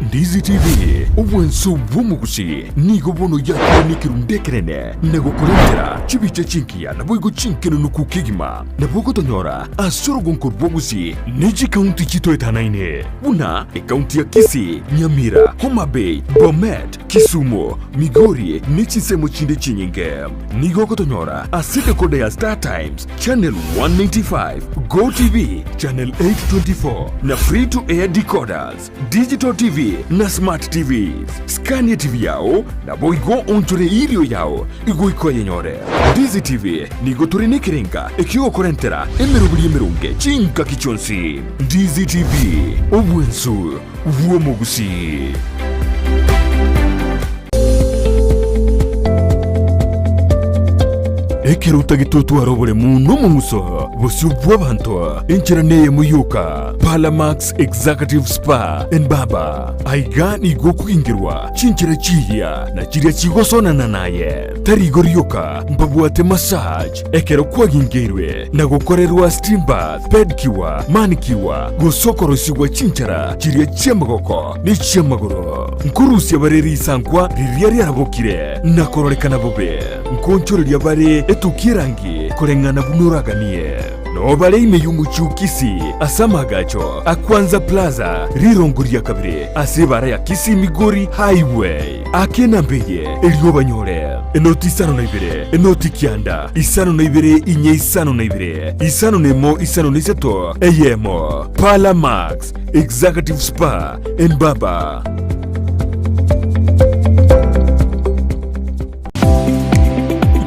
Ndizi TV ubwenso bw'Gusii nigo bono yakirundekerene nego kurendera chibiche chinkia na boigo chinkeno nukukigima na bogo tonyora asorogonkor Gusii neji county chito etanaine una county ya Kisii Nyamira Homa Bay Bomet Kisumu Migori nechisemo chinde chinyinge nigo kotonyora asite kode ya Star Times channel 195 Go TV channel 824 na free to air decoders digital TV na smart TV Scania TV yao na boigo onchore ilio yao igoiko yenyore Ndizi TV nigo turine kirenga ekigo korentera emerunge chinka kichonsi Ndizi TV obwensu Gusii ekero utagitutu arobole muno munguso busubwa bantu enchiraneye muyuka Palamax Executive Spa and Baba aigani gokuingirwa chinchira chiya na chiria chigosonana naye tarigoryoka mbabwate massage ekero kwagingirwe na gukorerwa steam bath pedicure manicure gusokorosigwa chinchara chiria chiamagoko ni chiamagoro nkurusi abareri isankwa riria riarabokire na korolekana bobe nkonchoreria bare etukirangi korengana bunuraganie no bale imeyumuchu Kisii asamagacho akwanza plaza rirongoria kabire asebara ya Kisii Migori highway akena mbeye eliobanyore enoti isano na ibere enoti kianda isano na ibere inye isano na ibere isano nemo isano niseto eyemo Palamax Executive Spa and Baba.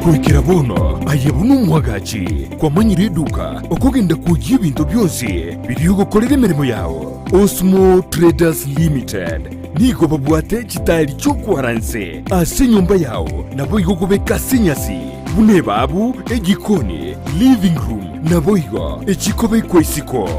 Kuikira bono ayebunu mwagachi kwa manyire duka okugenda kujya ibintu byose biri gukorera imirimo yawo Osmo Traders Limited niko babwate kitali cyo kwaranse ase nyumba yawo nabo igokobeka sinyasi bune babu egikoni living room nabo igo ekikobe kwesiko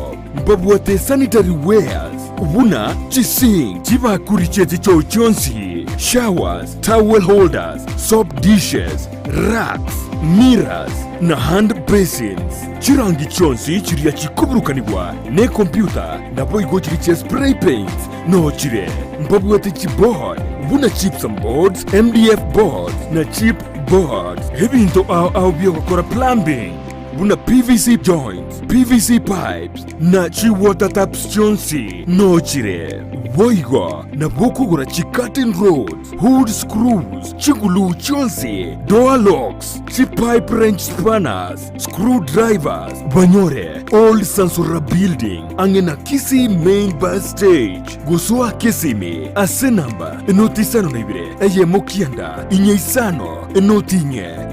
babwate sanitary wares ubuna chising chibakuri chete cyo chonsi showers towel holders soap dishes racks mirrors na hand basins chirangi chonsi chiria chikuburukanibwa ne computer nabo igo chiri spray paint no chire mbabwate chipboard buna chips and boards MDF boards na chip boards hebinto au biokora plumbing buna PVC joints, PVC pipes, na chi water taps chonsi, no chire. Boigo, na bokugura chi curtain rods, hood screws, chigulu chonsi, door locks, chi pipe wrench spanners, screwdrivers, banyore, old Sansura building, angena Kisii main bus stage, gusua Kisimi, ase namba, enoti isano naibire, eye mokianda, inye isano, enoti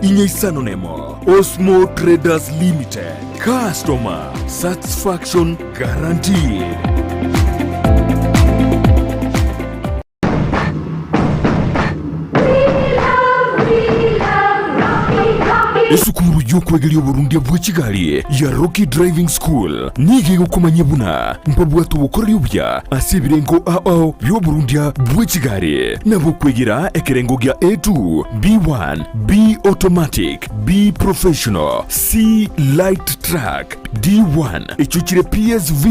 inye isano nemo, Osmo Traders Limited. Customer satisfaction guaranteed. Esukuru yokwegelya Burundi bw'Kigali ya Rocky Driving School nige gukomanya buna mbabwatu bukorera ubya asibirengo ao byo Burundi bw'Kigali nabo kwegera ekerengo gya A2 B1 B automatic B professional C light track D1 echuchire PSV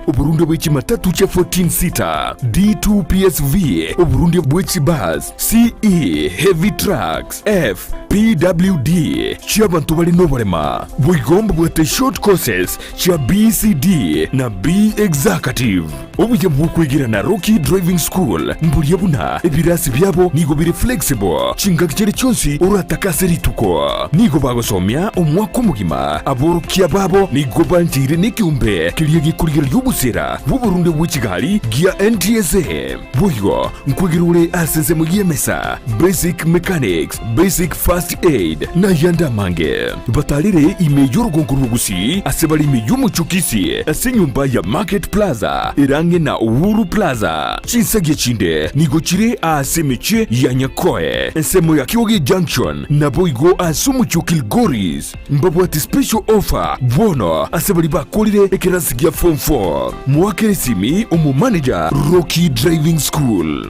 Uburundi bw'Kimatatu cha 14 seater D2 PSV Uburundi bw'Kibus CE heavy trucks F PWD chia bantu bali nobolema bwigomba bwate short courses chia BCD na B executive obuye bwukwigira na Rocky Driving School mbulye buna ebirasi byabo nigo biri flexible chinga kichere cyonsi urataka rituko nigo bagosomya omwaka mugima aborukia babo nigo banjire n'ikiumbe kiriye gikurira y'ubusera bw'Uburundi bw'Kigali gya NTSA bwigo nkwigirule aseze mu yemesa basic mechanics basic first aid na yanda mange batalire imeyo rugonguru Gusii asebali imeyo muchukisi ase nyumba ya Market Plaza irange na Uhuru Plaza chinsage chinde nigo chire asemeche ya Nyakoe ensemo ya Kioge Junction na boigo asumuchukil Goris mbabwati special offer bono asebali bakolire ekerasigia form 4 mwakere simi umu manager Rocky Driving School.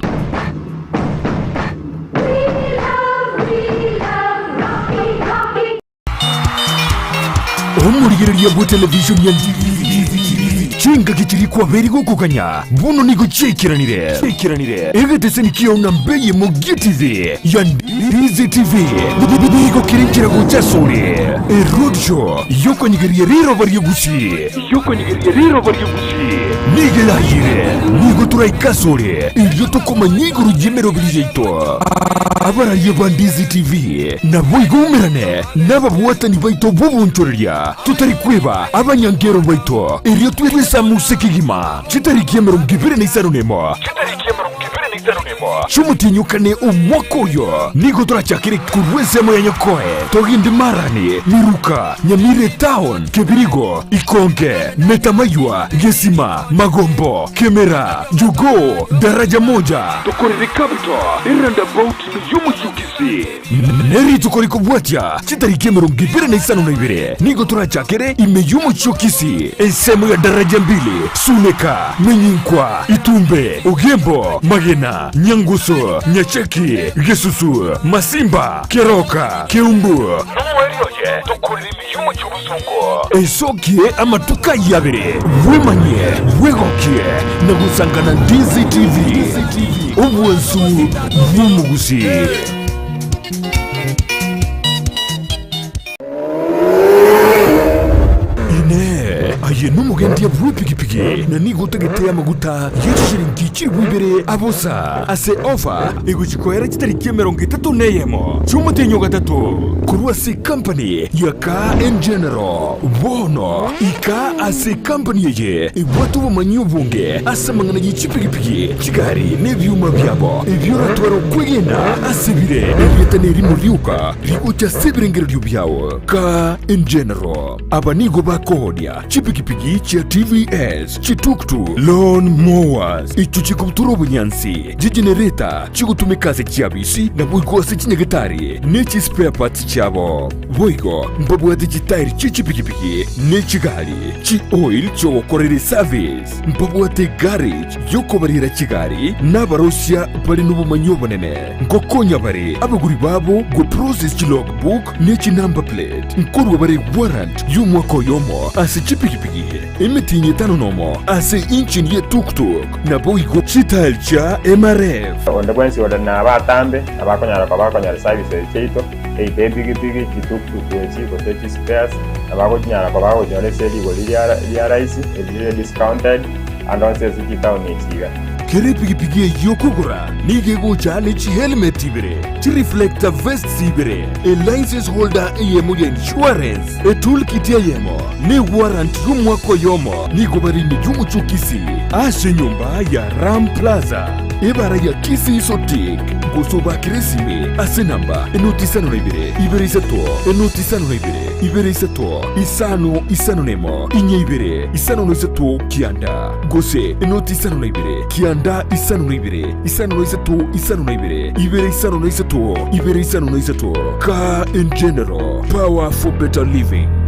Omurigereria bwa television ya Ndizi chinga kichiri kwa beri gukukanya buno nigo chekiranire egetese nikiyo nambeye mu gitizi ya Ndizi TV nigo kirinjira guchasore road show yoko nigeria riro bari Gusii nigelayire nigo turaikasore iryo tokoma nigo rujemero birijeito abaraye ba Ndizi TV nabo igumirane n'ababwatani baito bubunchoreria tutari kweba abanyangero baito iryo twesa musikigima chitari kiemero ngibire n'isano nemo yemo chumutinyukane umwaka uyo nigo turachakiri kurwesemo ya nyokoe togindi marani Miruka Nyamira Town Kebirigo Ikonge Metamaywa Gesima Magombo Kemera Jugo Daraja Moja Tokoriri Capital Iranda Boat Yumuchukisi Neri tukori kubwatia chitariki mirongo ibiri na isano na ibiri nigo turachakiri ime Yumuchukisi ensemo ya daraja mbili Suneka Mwenyinkwa Itumbe Ugembo Magena Nyanguso Nyacheki Gesusu Masimba Keroka Keumbu Numwerioje tukurimi Yumuchubuzungo Ensakia amatuka yabere wemanye wegokie na gusangana Ndizi TV ubuensu bw'umugusi. Aye numugendi ya piki na nigo tegetea maguta yeshiringi chibwibere abosa ase offer iguchikoera chitariki 30 neyemo chumutenyo gatatu kurwa si company ya Car in General bono ika ase company ye ibwatu bamanyu bunge asa mangana yichipiki chigari nebyuma byabo ibyura twaro kwegena asibire ebyetane rimuriuka rikucha sibirengero byabo Car in General abanigo bakodia chipiki chia TVS chituktu lawn mowers ichuchikubuturo bunyansi jigenereta chigutumikaze chiabisi na buigose chinyagetari nechi spare parts chabo boigo mbabwa digitairi chichipiki nechigali chi oil chokorere service mbabwa te garage yokobarira chigari n'abarosia bari n'ubumanyo bunene ngokonya bari abaguri babo go process logbook nechi number plate nkorwa bari warrant y'umwaka yomo ase chipiki imitinye tano nomo ase inchin ye tuk-tuk na boigo chital cha MRF onda kwensi oda na abatambe abakonyara services cheito eite pigi tuk-tuk wensi kotechi spares abakochinyara nyore seli golia raisi ebire discounted and on says town nechiga kere pigi yokugura nige gocha ne chi helmet ibere chi reflector vest sibere a license holder yemo ya insurance a toolkit yemo ne warrant y'umwaka yomo nigo bari ni Yumuchukisi ase nyumba ya Ram Plaza ibara ya Kisii Sotik gosoba kiresime ase namba enotisano na ibere isato enotisano na ibere isato isano nemo inye ibere isano no isato kianda gose enotisano na ibere kianda isano no ibere isano no isato Car in General power for better living.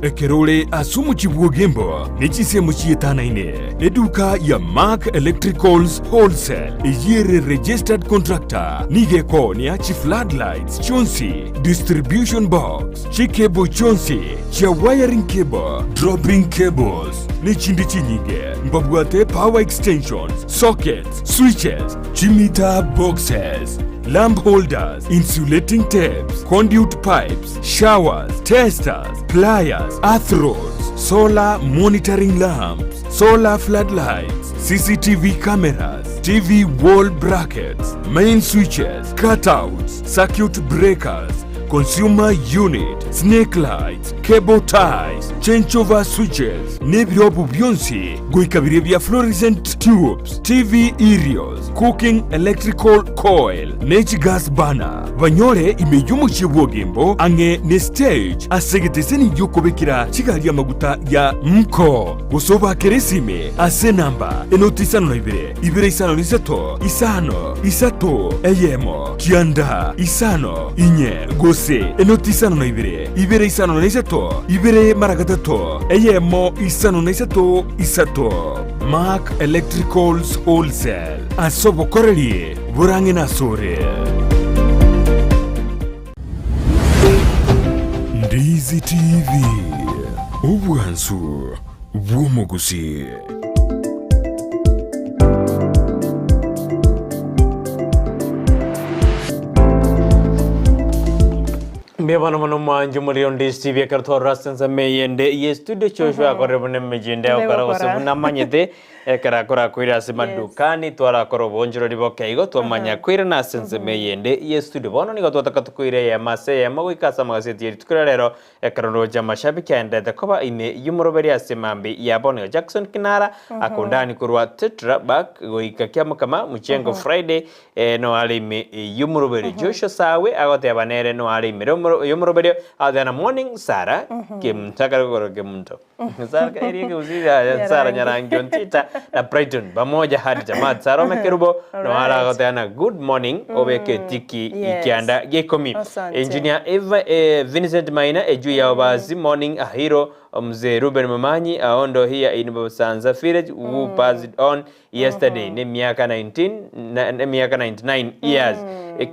Ekerole asumu chibuogembo nechisemo chietana ine eduka ya Mark Electricals Wholesale yere registered contractor nigeko ni achi floodlights chonsi distribution box chikebo chonsi cha wiring cable dropping cables nichindi chinyige mbabwate power extensions sockets switches chimita boxes lamp holders, insulating tapes, conduit pipes, showers, testers, pliers, earth rods, solar monitoring lamps, solar floodlights, CCTV cameras, TV wall brackets, main switches, cutouts, circuit breakers, consumer unit, snake lights, cable ties, changeover switches, nebyobu byonsi, goikabire bya fluorescent tubes, TV aerials, cooking electrical coil, nature gas burner. Banyore ime Yumuchibwogembo ange ne stage asegeteseni yokobekira chigali ya maguta ya mko. Gosoba keresime ase namba enotisano na ibere isano nisato, isato, eyemo, kianda, isano, inye, gose, enotisano na ibere isano na isato, ibere maragatato, eyemo, isano na isato. Mark Electricals Wholesale asobo korelie burange na sore. Ndizi TV ubuensu bw'umugusi. Mbebana mano manje muri on Ndizi TV kartora senza meyende ye studio choshwa akore bune mejinde okara osebuna manyete ekara kora kwira simadukani twara koro bonjoro liboke igo twamanya kwira na senza meyende ye studio bono nigo twataka kwire ya mase ya magwikasa magaseti yeri tukira rero ekara ja mashabiki ende koba ime yumuroberi asemambi ya bono Jackson Kinara akondani kurwa tetra back goika kyamo kama muchengo Friday no alime yumuroberi Joshua Sawe agote abanere no alime yomoroberio adana morning Sara kimtaka goro kimunto Sara eri kuzira Sara nyarangion tita na Brighton pamoja hadi jamaa Sara mekerubo no ala gotana good morning obeke tiki ikianda gekomi engineer Eva Vincent Maina eju ya bazi morning ahiro mzee Ruben Mamanyi aondo hiya in Sanza village who passed on yesterday ne miaka 99 years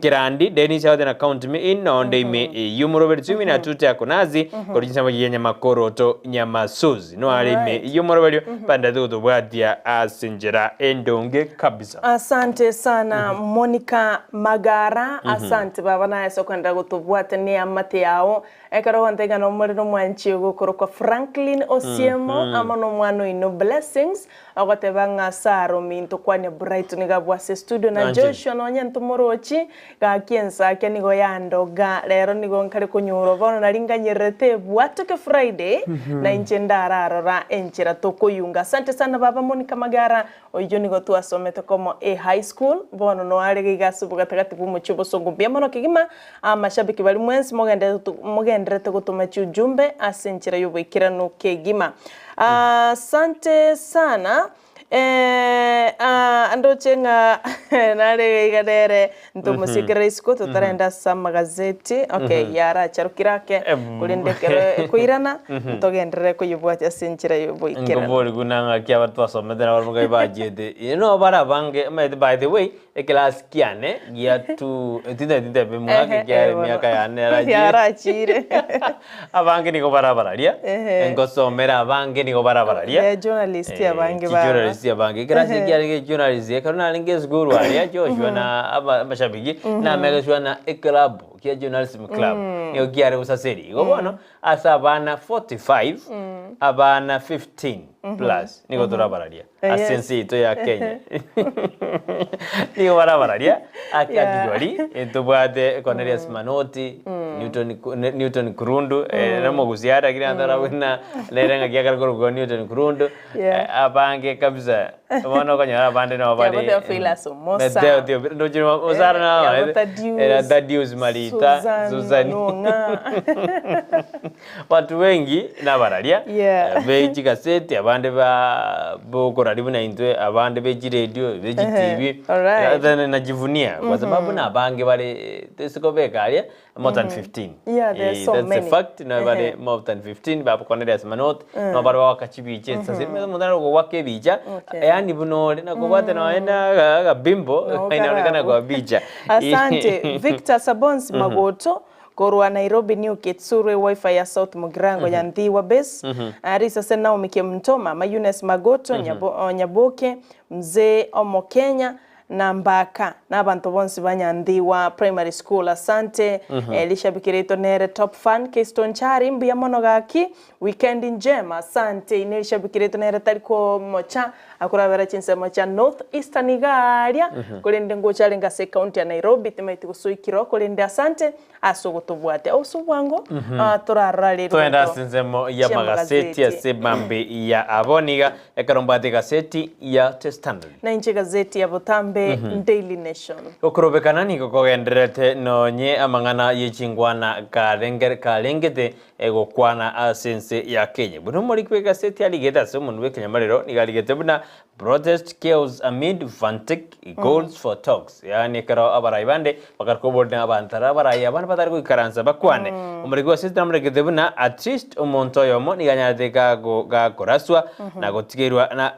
kirandi Dennis out na count me in onde me yumuroberi tumi na tuta kunazi korijisa majenya makoroto nyamasuzi no ali me yumuroberi panda dudu bwadia asinjira endonge kabisa. Asante sana Monica Magara asante baba na yeso kwenda gutubwate ni amate yao ekaro wantega no muri no mwanchi gukoro kwa Franklin Osiemo amano mwano ino blessings agotebanga saro minto kwani Brighton gabwase studio na Joshua no nyanto morochi ga Ensakia nigo yandoga lero nigo nkari kunyuro bono naringanyerete bwatuke Friday na inchenda arara enchira tokoyunga. Asante sana baba Monica Magara oyo nigo tuasomete como high school bono no arege gasubu gatagati bumuchubo songo biamono kigima amashabiki bali mwensi mogendrete gutuma ujumbe asenchira yobikira no kegima. Asante sana ando chenga nare gadere ndo musikiresko tutarenda sa magazeti yara charukirake kulindekere kuirana togendere kuyubwacha sinchira yubwikira ngobori gunanga kya watu wasomedera baruga ibajede barabange by the way class kiane gia tu tinda bemwake kya miaka yara chire abange niko barabararia ngosomera abange niko barabararia journalist abange ya bangi gracias kiasi journalist ya karuna linge zguru ya Joshua na mashabiki na megashwa na club kia journalism club ni ogiare usaseri gobono asa bana 45 abana 15 plus niko turabararia asensi to ya Kenya niko barabararia akadijwali entobade Cornelius Manoti Newton Kurundu namo gusiara kirandara wina lerenga kia kargo Newton Kurundu abange kabisa bono kanyara bande no bali ya fila somosa ndio ozara na era dadius malita Suzani watu wengi na baralia beji kaseti abande ba bokora libuna intwe abande beji radio beji TV najivunia kwa sababu na bange bale tesikobekalia more than 15 there's so that's many. a fact na bale more than 15 ba Cornelius Manot no bale wakachibiche sasa mudana ko wake bija yani buno na ko bate na enda ga bimbo inaonekana kwa bija. Asante Victor Sabons Magoto korwa Nairobi New Kitsure wifi ya South Mugirango ya Ndiwa base arisa sena umike mtoma Mayunes Magoto Nyaboke mzee Omo Kenya na Mbaka na abantu bonsi banyandiwa primary school. Asante Elisha Bikirito nere top fan Keystone Chari mbi ya monogaki weekend njema. Asante Elisha Bikirito nere taliko mocha akura vera chinse mocha North Eastern Igaria kulinde ngocha lenga se county ya Nairobi timaiti kusuikiro kulinde. Asante asogotobwate osubwango turarale tuenda sinzemo ya magazeti ya sebambe ya aboniga ekarombate gazeti ya The Standard na inche gazeti ya Botambe Daily Nation okurobekana niko kogenderete nonye amangana yechingwana kalengete egokwana asense ya Kenya buno muri kwe gazeti ya ligeta se mundu wekenya marero nigaligete buna protest chaos amid Vantic goals for talks yani karo abaraibande bakarko bodna abantara abaraiban patar ko karansa bakwane umuri go system namregete buna at least umonto yomo niganyate ga koraswa na gotigerwa na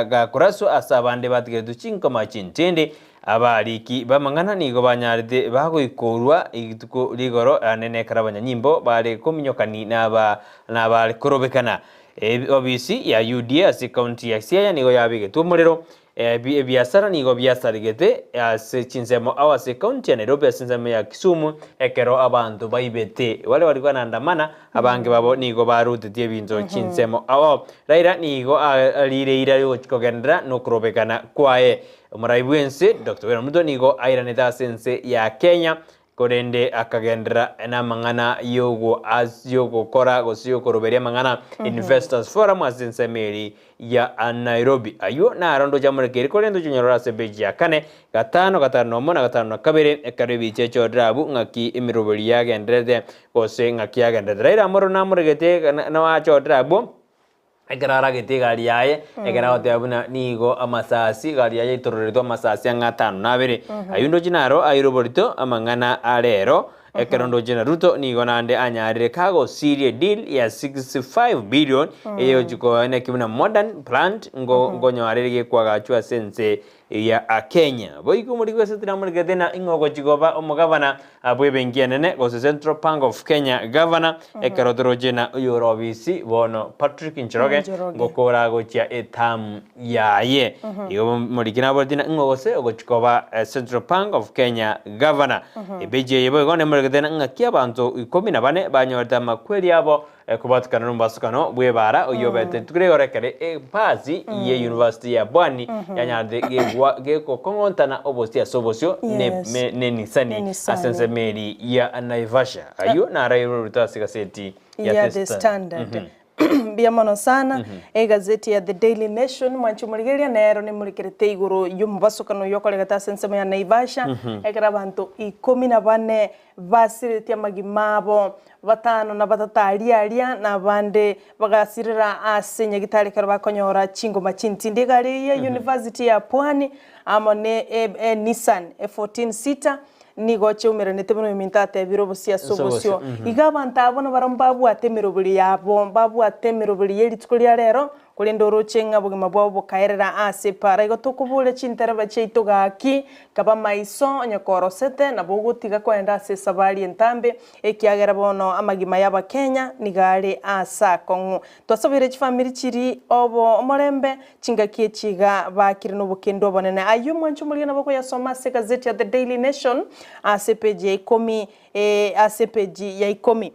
ga koraswa asabande batige duchinko machintende abariki bamangana nigo banyaride bagoikorwa igituko ligoro anene karabanya nyimbo bare kominyokani naba korobekana obisi ya UDA si county ya Siaya nigo yabige tumurero biashara nigo biasarigete ase chinsemo awase county ya Nairobi asinsemo ya Kisumu ekero abantu baibete wale walikuwa naandamana abange babo nigo barutete ebintu chinsemo awo Raila nigo alireira yo kogendera no kurobekana kwae omuraibwense Dr. William Ruto nigo airaneta sense ya Kenya korende akagendera na mangana yogo kora gosiyo koroberia mangana investors forum asensemeri ya Nairobi ayo na arondo jamurikeri korendo junyorora sebeji ya kane gatano mona gatano kabere ekarebi checho drabu ngaki emiroberi ya gendrede gose ngaki ya gendrede Raila moro na muregete na wacho drabu ekarara gete gari yaye ekara otabuna nigo amasasi gari yaye itororito amasasi angatano nabere ayundo jinaro airoborito amangana arero ekerondo jina Ruto nigo nande anyarire kago serious deal ya 65 billion eyo jiko ene kibuna modern plant ngo nyawarire kwa gachwa sense ya Kenya boiku muri kwese tinamurike tena ingogo jigoba omugavana abwebengia nene go Central Bank of Kenya governor ekerotero jina yorobisi bono Patrick Njoroge ngokora gocha etam yaye igo muri kinabo tina ingogo se go jikoba Central Bank of Kenya governor ebeje yebo gone muri tena ngakia abantu 14 banyorta makweli abo kubatukana numbasukano bwebara oyobete tukuregorekere pazi ye university ya Bwani yanyarde geko kongontana obosia sobosio ne nisani asense meri ya Naivasha ayo na rayo rutasika seti ya The Standard bia mono sana gazeti ya The Daily Nation mwanchumurigeria nero ni murikirete iguru yumubasukano yokoregata sense ya Naivasha ekara abantu 14 basiritia magimabo batano na batataria na bande bagasirira asenya gitari karba konyora chingo machinti ndigari ya University ya Pwani amone Nissan 14 seater nigo chumere netebino mintate birobo sia sobosio igabanta abona barambabu atemerobiri yabo babu atemerobiri yeri tukulia rero kulindoro chenga bugima bwabo bukaerera ase para igotokubule chintera bacheito gaki kaba maiso nyakorosete na bugutiga kwenda ase sabali entambe ekiagera bono amagima yaba Kenya nigare asa kongu twasabire chifamili chiri obo omorembe chingakie chiga bakire no bukendo bonene ayu mwanchu muri nabako yasoma se gazeti ya The Daily Nation ase page ya 10 ase page ya 10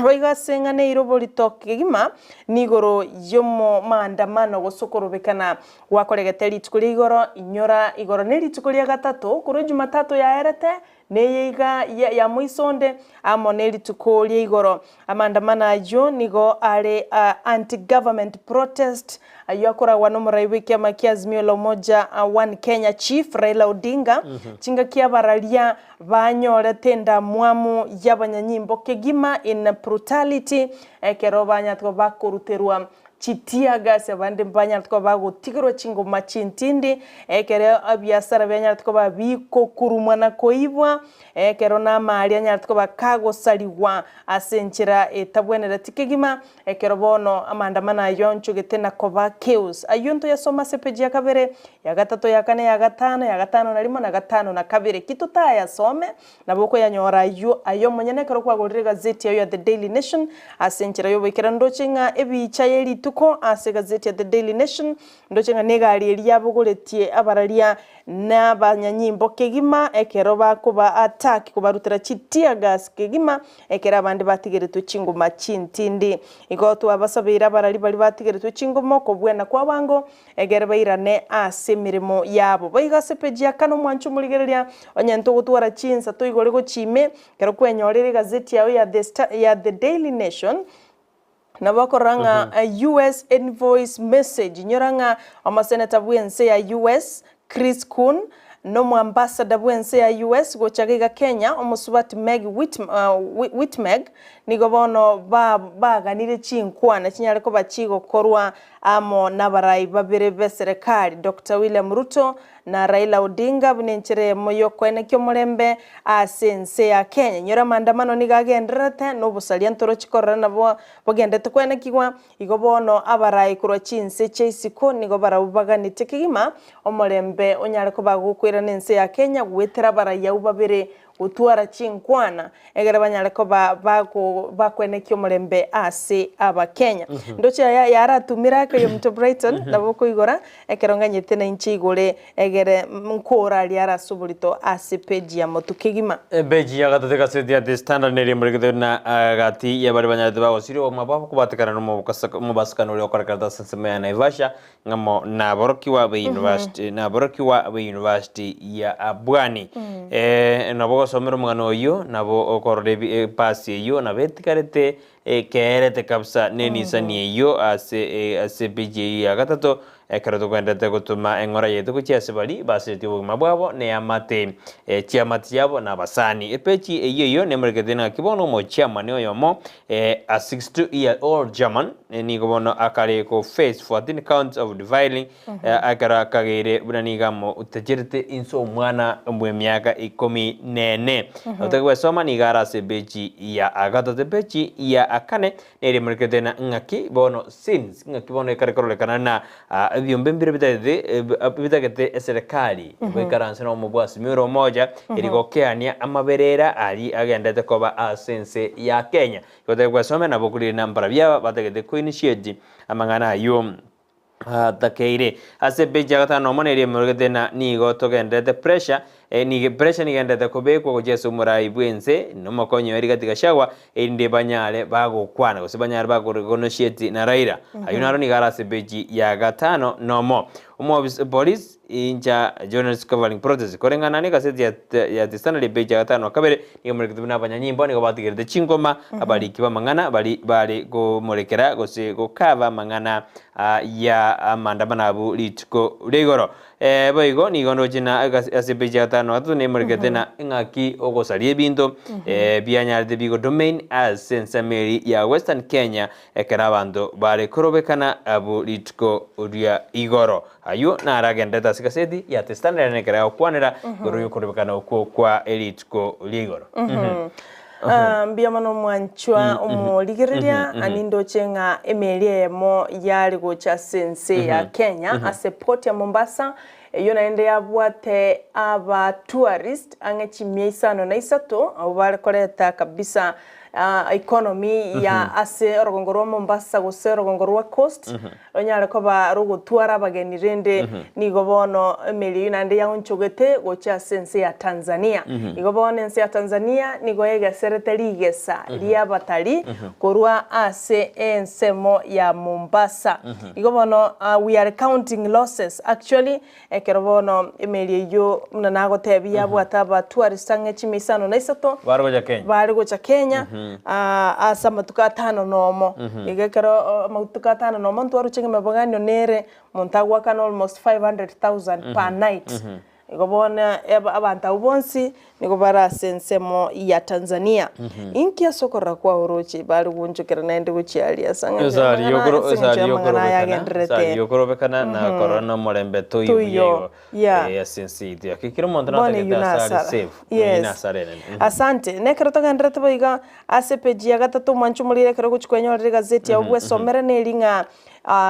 Waiga senga ne irobo litokegima nigoro yomo maandamano gosokorobekana wakoregeteri tukuri igoro inyora igoro neri tukuri gatatu kuri Jumatatu ya erete neyeiga ya muisonde amo neri tukuri igoro amandamano ajo nigo ale anti government protest ayakora wanomuraiwe kama kiazimio la umoja One Kenya chief Raila Odinga chinga kiabaralia banyore tenda mwamu yabanyanyimbo kegima in brutality ekerobanya tko bakuruterwa chitia gase bande mbanya tko bago tigiro chingo machintindi ekere abiasara banya tko babiko kurumwana koibwa ekero na mali anya tko bakago saliwa asenchira etabwenera tikegima ekero bono amandamana yoncho getena koba chaos ayunto yasoma sepeji ya kabere ya gatatu ya kane ya gatano na limo na gatano na kabere kituta yasome na boko yanyora ayo monyene kero kwa gorire gazeti ya The Daily Nation asenchira yo bekera ndochinga ebicha yeri tuko ase gazeti ya The Daily Nation ndochinga negari yabo goretie abararia na banyanyimbo kegima ekero bakuba attack kubarutira chitia gas kegima ekera bandi batigeretwe chingo machintindi igoto abasabira barari bali batigeretwe chingo moko bwena kwa bango egere bairane ase mirimo yabo baigase page ya kano mwanchu muligereria onyanto gutwara chinsa to igore go chime kero kwenyorere gazeti ya The Daily Nation na bakoranga US invoice message nyoranga amaseneta bwense ya US Chris Kuhn no mwambassador bwense ya US gochagiga Kenya omusubati Meg Whitmeg nigobono baganire chinkwana chinyareko bachigo korwa amo nabarai babere beserekali Dr. William Ruto na Raila Odinga bunenchere moyo kwene kyo murembe asense ya Kenya nyora mandamano nigagenderete no busalia ntoro chikorana nabo bogendete kwene kigwa igobono abarai kurwa chinse cheisiko nigobara ubaganite kigima omurembe onyareko bagukwira nense ya Kenya gwetera barayi ubabere utwara chinkwana egere banyale ko bakwenekyo mulembe ase aba Kenya ndocha yaratumira ko yomto Brighton naboko igora ekeronganyete na inchi igore egere mkora ali arasubulito ase page ya motukigima beji ya gata teka sedia the standard neri murigede na gati ya bari banyale ba osiro mabako kubatekana no mubasakano le okorakata senseme ya Naivasha ngamo na borokiwa be university na borokiwa be university ya Abwani nabo somero mugano yo nabo okorode pasi yo na betikarete kerete kapsa neni sani yo ase biji ya gatato ekarato kwendete gutuma engora yetu kuchiase bali baseti mabwabo ne amate chiamati yabo na basani epechi eyo ne murigede na kibono mo chairman yomo a 62-year-old German ni gobono akare ko face 14 counts of defiling akara kagere bunanigamo utejirte inso mwana mwe miaka 14 utakwe soma ni gara se beji ya agato te beji ya akane ne murigede na ngaki bono sins ngaki bono ekare korole kana vyombe mbire bitagete serikali bwekaranse no mubwasi miro moja irikokeania amaberera ali agendete koba asense ya Kenya yote kwasome na bokuri nambara bya batagete ku initiate amangana yo takeire ase beja gata no monere murugete na nigo togendete pressure ni pressure ni gendete kobeko kujesu murai bwense no makonyo eri katika shawa inde banyale bago kwana kose banyale bago negotiate na Raila ayunaro ni gara ase beji ya gatano nomo police inja journalist covering protest korengana ni kaseti ya tisana le beja gatano kabere ni murugete na banyanyimbo ni kobatigirde chingoma abali kiba mangana bali go murekera gose go kava mangana ya maandamano abu litiko legoro boigo ni gondo jina ase beja gatano atu ne murugete na ngaki ogosalie binto byanyarde bigo domain as sensameri ya Western Kenya ekarabando bare korobekana abu litiko uria igoro ayo na aragendeta sikaseti ya testana ne kara okwanera goro yokorobekana okwo kwa elitiko ligoro mbiamano mwanchwa omoligereria anindo chenga emelie mo yali gocha sense ya Kenya ase port ya Mombasa eyo naende yabwate aba tourist angechimia isano na isato abale koleta kabisa economy ya ase orogongorwa Mombasa gose orogongorwa coast onyale ko ba rugutwara bageni rende nigobono emeli nande yaunchogete gocha sense ya Tanzania igobono sense ya Tanzania nigoyega seretari gesa liya batali korwa ase ensemo ya Mombasa igobono we are counting losses actually ekerobono emeli yo mnanago tebi yabwata ba tourist angechimisano na isato bari gocha Kenya asa matuka tano nomo igekero matuka tano nomo ntwaru chenge mabagano nere montagwa kan almost 500,000 per night igobona abantu ubonsi nigobara sensemo ya Tanzania inkia sokora kwa urochi bari gunjukira nende guchiali asanga sari yokorobekana na corona molembe to yuyo ya sensi ya kikiro montana ta sari safe ina sarene asante nekrotoga ndrete boiga asepeji ya gatatu manchu mulire kero guchikwenyorera gazeti ya ubwe somera nelinga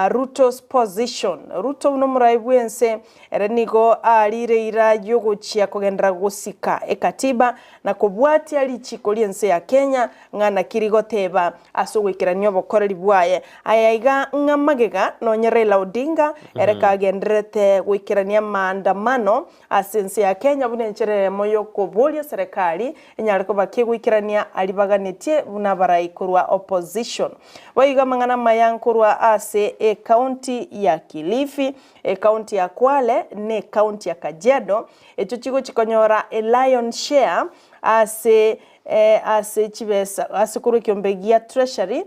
Ruto's position Ruto no muraibwense erenigo alire ira yogochia kogendera gusika ekatiba na kubwati ali chikoliense ya Kenya ngana kirigoteba asogwikiranyo bokoreri bwaye ayaiga ngamagega no Raila Odinga ereka gendrete gwikirania maandamano asense ya Kenya bunenchere moyo kobolia serikali enyariko bakigwikirania alibaganitie bunabarayikurwa opposition boiga mangana mayankurwa ase county ya Kilifi county ya Kwale ne county ya Kajiado echo chigo chikonyora lion share ase chibesa asikuru kyombegia treasury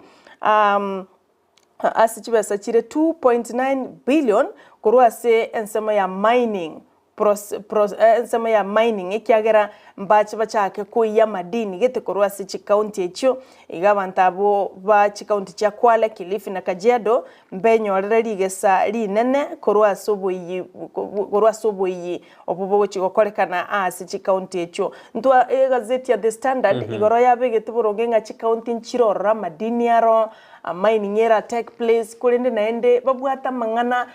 ase chibesa chire 2.9 billion kurwa ase ensema ya mining ensema ya mining ikiagera mbachi bachake kuya madini gete korwa si county echo igabantabo ba county cha Kwale Kilifi na Kajiado mbenyo rigesa linene korwa soboyi obubogo chikokolekana asi county echo ntwa gazeti ya The Standard igoro yabegete burongenga county nchirora madini yaro mining era take place kurende naende babwata mangana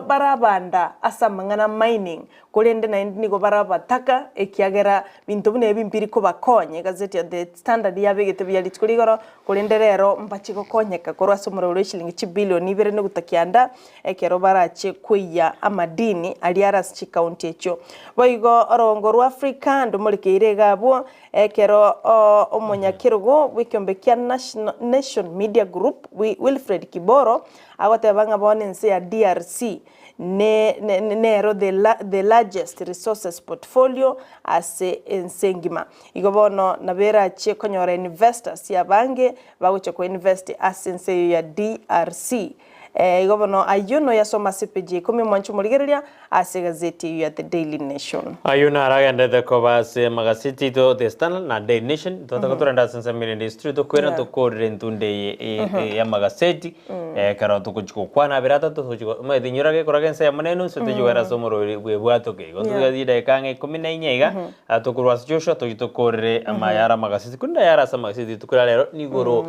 barabanda asa mangana mining kurende naende nigo barabataka ekiagera bintu bune bimpiri ko bakonye gazeti ya the standard yabegete byalitkurigoro kurende rero mbachiko konyeka korwa somoro shilingi 2 billion ibere no gutakianda ekero barache kuya amadini aliaras chi county echo boigo orongo rwa Africa ndomulikeire gabo ekero omonyakirugo wikyombekia Nation Media Group Wilfred Kiboro agotebanga bonense ya DRC nero the largest resources portfolio ase ensengima igobono nabera che konyora investors ya bange bagoche ko invest ase ya DRC igobono ayuno ya soma CPG kumi mwanchu muligereria ase gazeti ya the Daily Nation ayuna aragende de kobase magazeti to the Standard na Daily Nation to takotorenda sensa mili industry to kwera to korre ntunde ya magazeti karo to kuchiko kwana birata to kuchiko ma dinyura ke koragensa ya maneno sote jogara somoro bwato ke goto gadida kange 14 iga to kurwas josho to korre amayara magazeti kunda yara sa magazeti to kura lero nigoro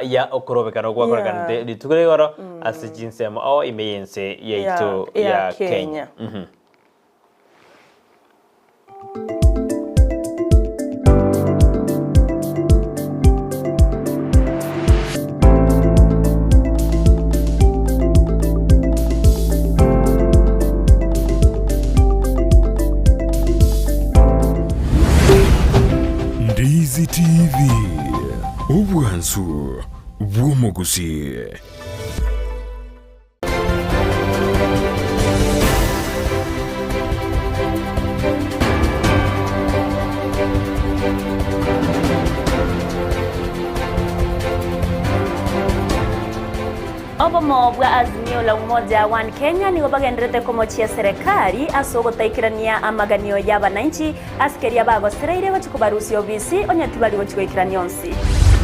ya okorobe karo kwa korakante ditukure goro jinsema au imeyense yeito ya Kenya. Ndizi TV Obwansu Gusii. Obomo bwa azimio la umoja wa Kenya ni bagendrete komochia serikali asogotaikirania amaganio ya bananchi askeria bagosereire bachikubarusi obisi onyatibali bachikoikiranionsi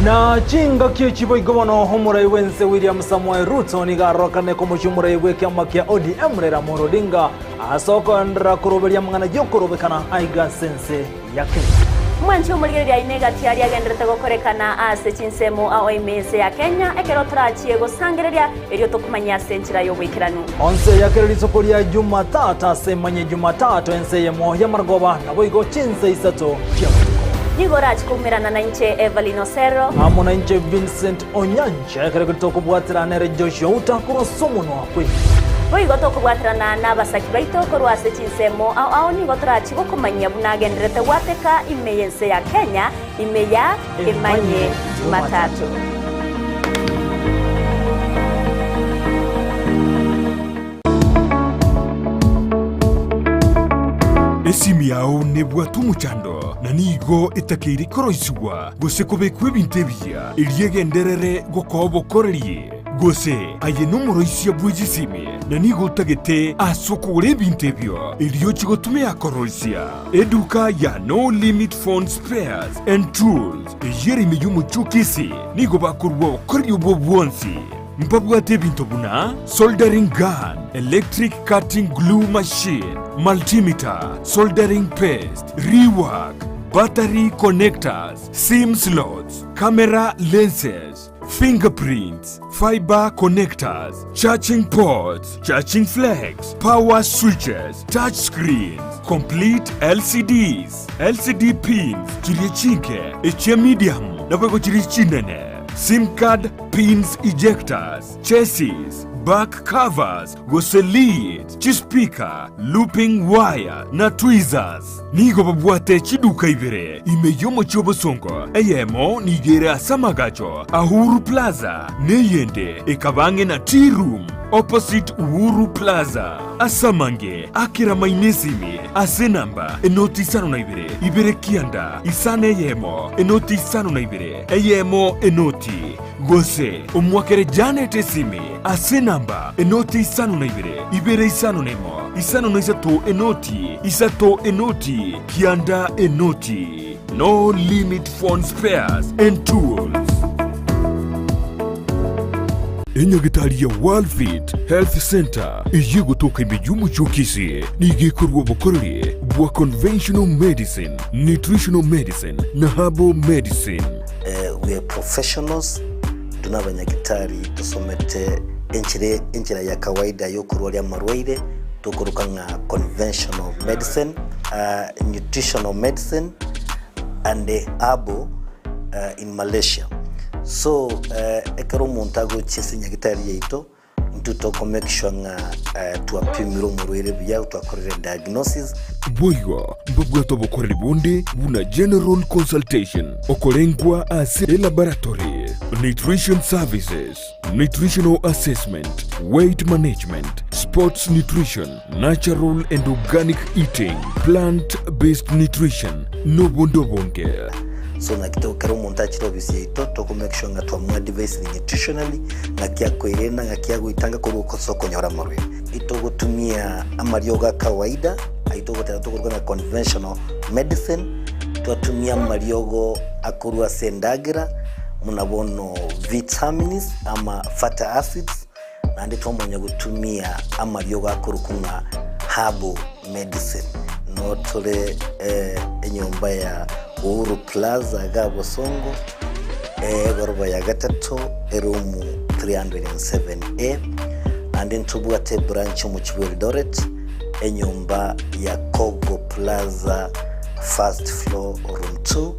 na chinga kichibo igobono homurai wense William Samuel Ruto ni garokane komochumurai wekiama kia ODM rera Morodinga asoko ndra kuroberia mangana yokorobekana aiga sense ya Kenya mwanchi umurigeri ya inega tiari agendrete gokorekana ase chinsemo aoimese ya Kenya ekero trachie gosangereria erio tokumanya senchira yo wikiranu onse yakero lisokoria Jumatatu asemanye Jumatatu ense yemo ya margoba na boigo chinse isato kia Nigora chikumirana na inche Evelyn Osero amo na inche Vincent Onyancha ekero kitoko bwatira nere Joshua utakuro somuno akwe boigo tokubwatirana n'abasaki baito korwase chinsemo ao nigotora chigokomanya bunagenderete wateka imeyense ya Kenya imeya emanye Jumatatu esimi yao nebwatu muchando na nigo etakiri koroisugwa gose kobekwe bintebia iliyegenderere gokobo korerie gose aye numoroisia bwijisimi na nigo tagete asokore bintebio iliyo chigotume akoroisia eduka ya No Limit Phone Spares and Tools ejeri yumu Kisii nigo bakurwa korio bobwonsi mpabwate bintobuna soldering gun, electric cutting glue machine, multimeter, soldering paste, rework, battery connectors, SIM slots, camera lenses, fingerprints, fiber connectors, charging ports, charging flags, power switches, touch screens, complete LCDs, LCD pins, chirichinke, eche medium, nabego chirichinene, SIM card pins ejectors, chassis, back covers, gose lead, chispika, looping wire, na tweezers. Nigo babwate chiduka ibere, imeyomo chobo songo, eyemo nigera samagacho, Ahuru Plaza, neyende, ekabange na tea room, opposite Uhuru Plaza, asamange, akira mainesimi, asenamba, enoti sano na ibere kianda, isane yemo, enoti sano na eyemo enoti, gose, omwakere Janet esimi, asenamba, enoti isano na ibere isano nemo, isano na isato enoti, kianda enoti. No Limit Phone Spares and Tools. Enyagitari ya World Fit Health Center iye gutoka imejuma chokisi nigekorwa bokorore bwa conventional medicine, nutritional medicine na herbal medicine. We are professionals tunabanyagitari tusomete enchire ya kawaida yo kurwalia marwaire tukuruka nga conventional medicine, nutritional medicine and herbal in Malaysia. So ekero montago chesinya gitari yeito ntuto make sure nga tuapimiro murwire bya twakorera diagnosis. Boigo mbabwa tobokorera bonde buna general consultation okolengwa as laboratory, nutrition services, nutritional assessment, weight management, sports nutrition, natural and organic eating, plant-based nutrition, no bondo bonge. So nakito kero montachiro bisito to make sure nga twa device nutritionally ngakia koirena ngakia guitanga ko soko nyora marwe ito gutumia amarioga kawaida aito gutera to kurana conventional medicine tuatumia mariogo akurwa sendagira munabono vitamins ama fatty acids na ndito mwenye gutumia amariogo akurukunga herbal medicine no tole enyomba ya Uhuru Plaza Gabo Songo goroba ya gatatu erumu 307A and then tubwate branch mu Eldoret enyumba ya Kogo Plaza first floor room 2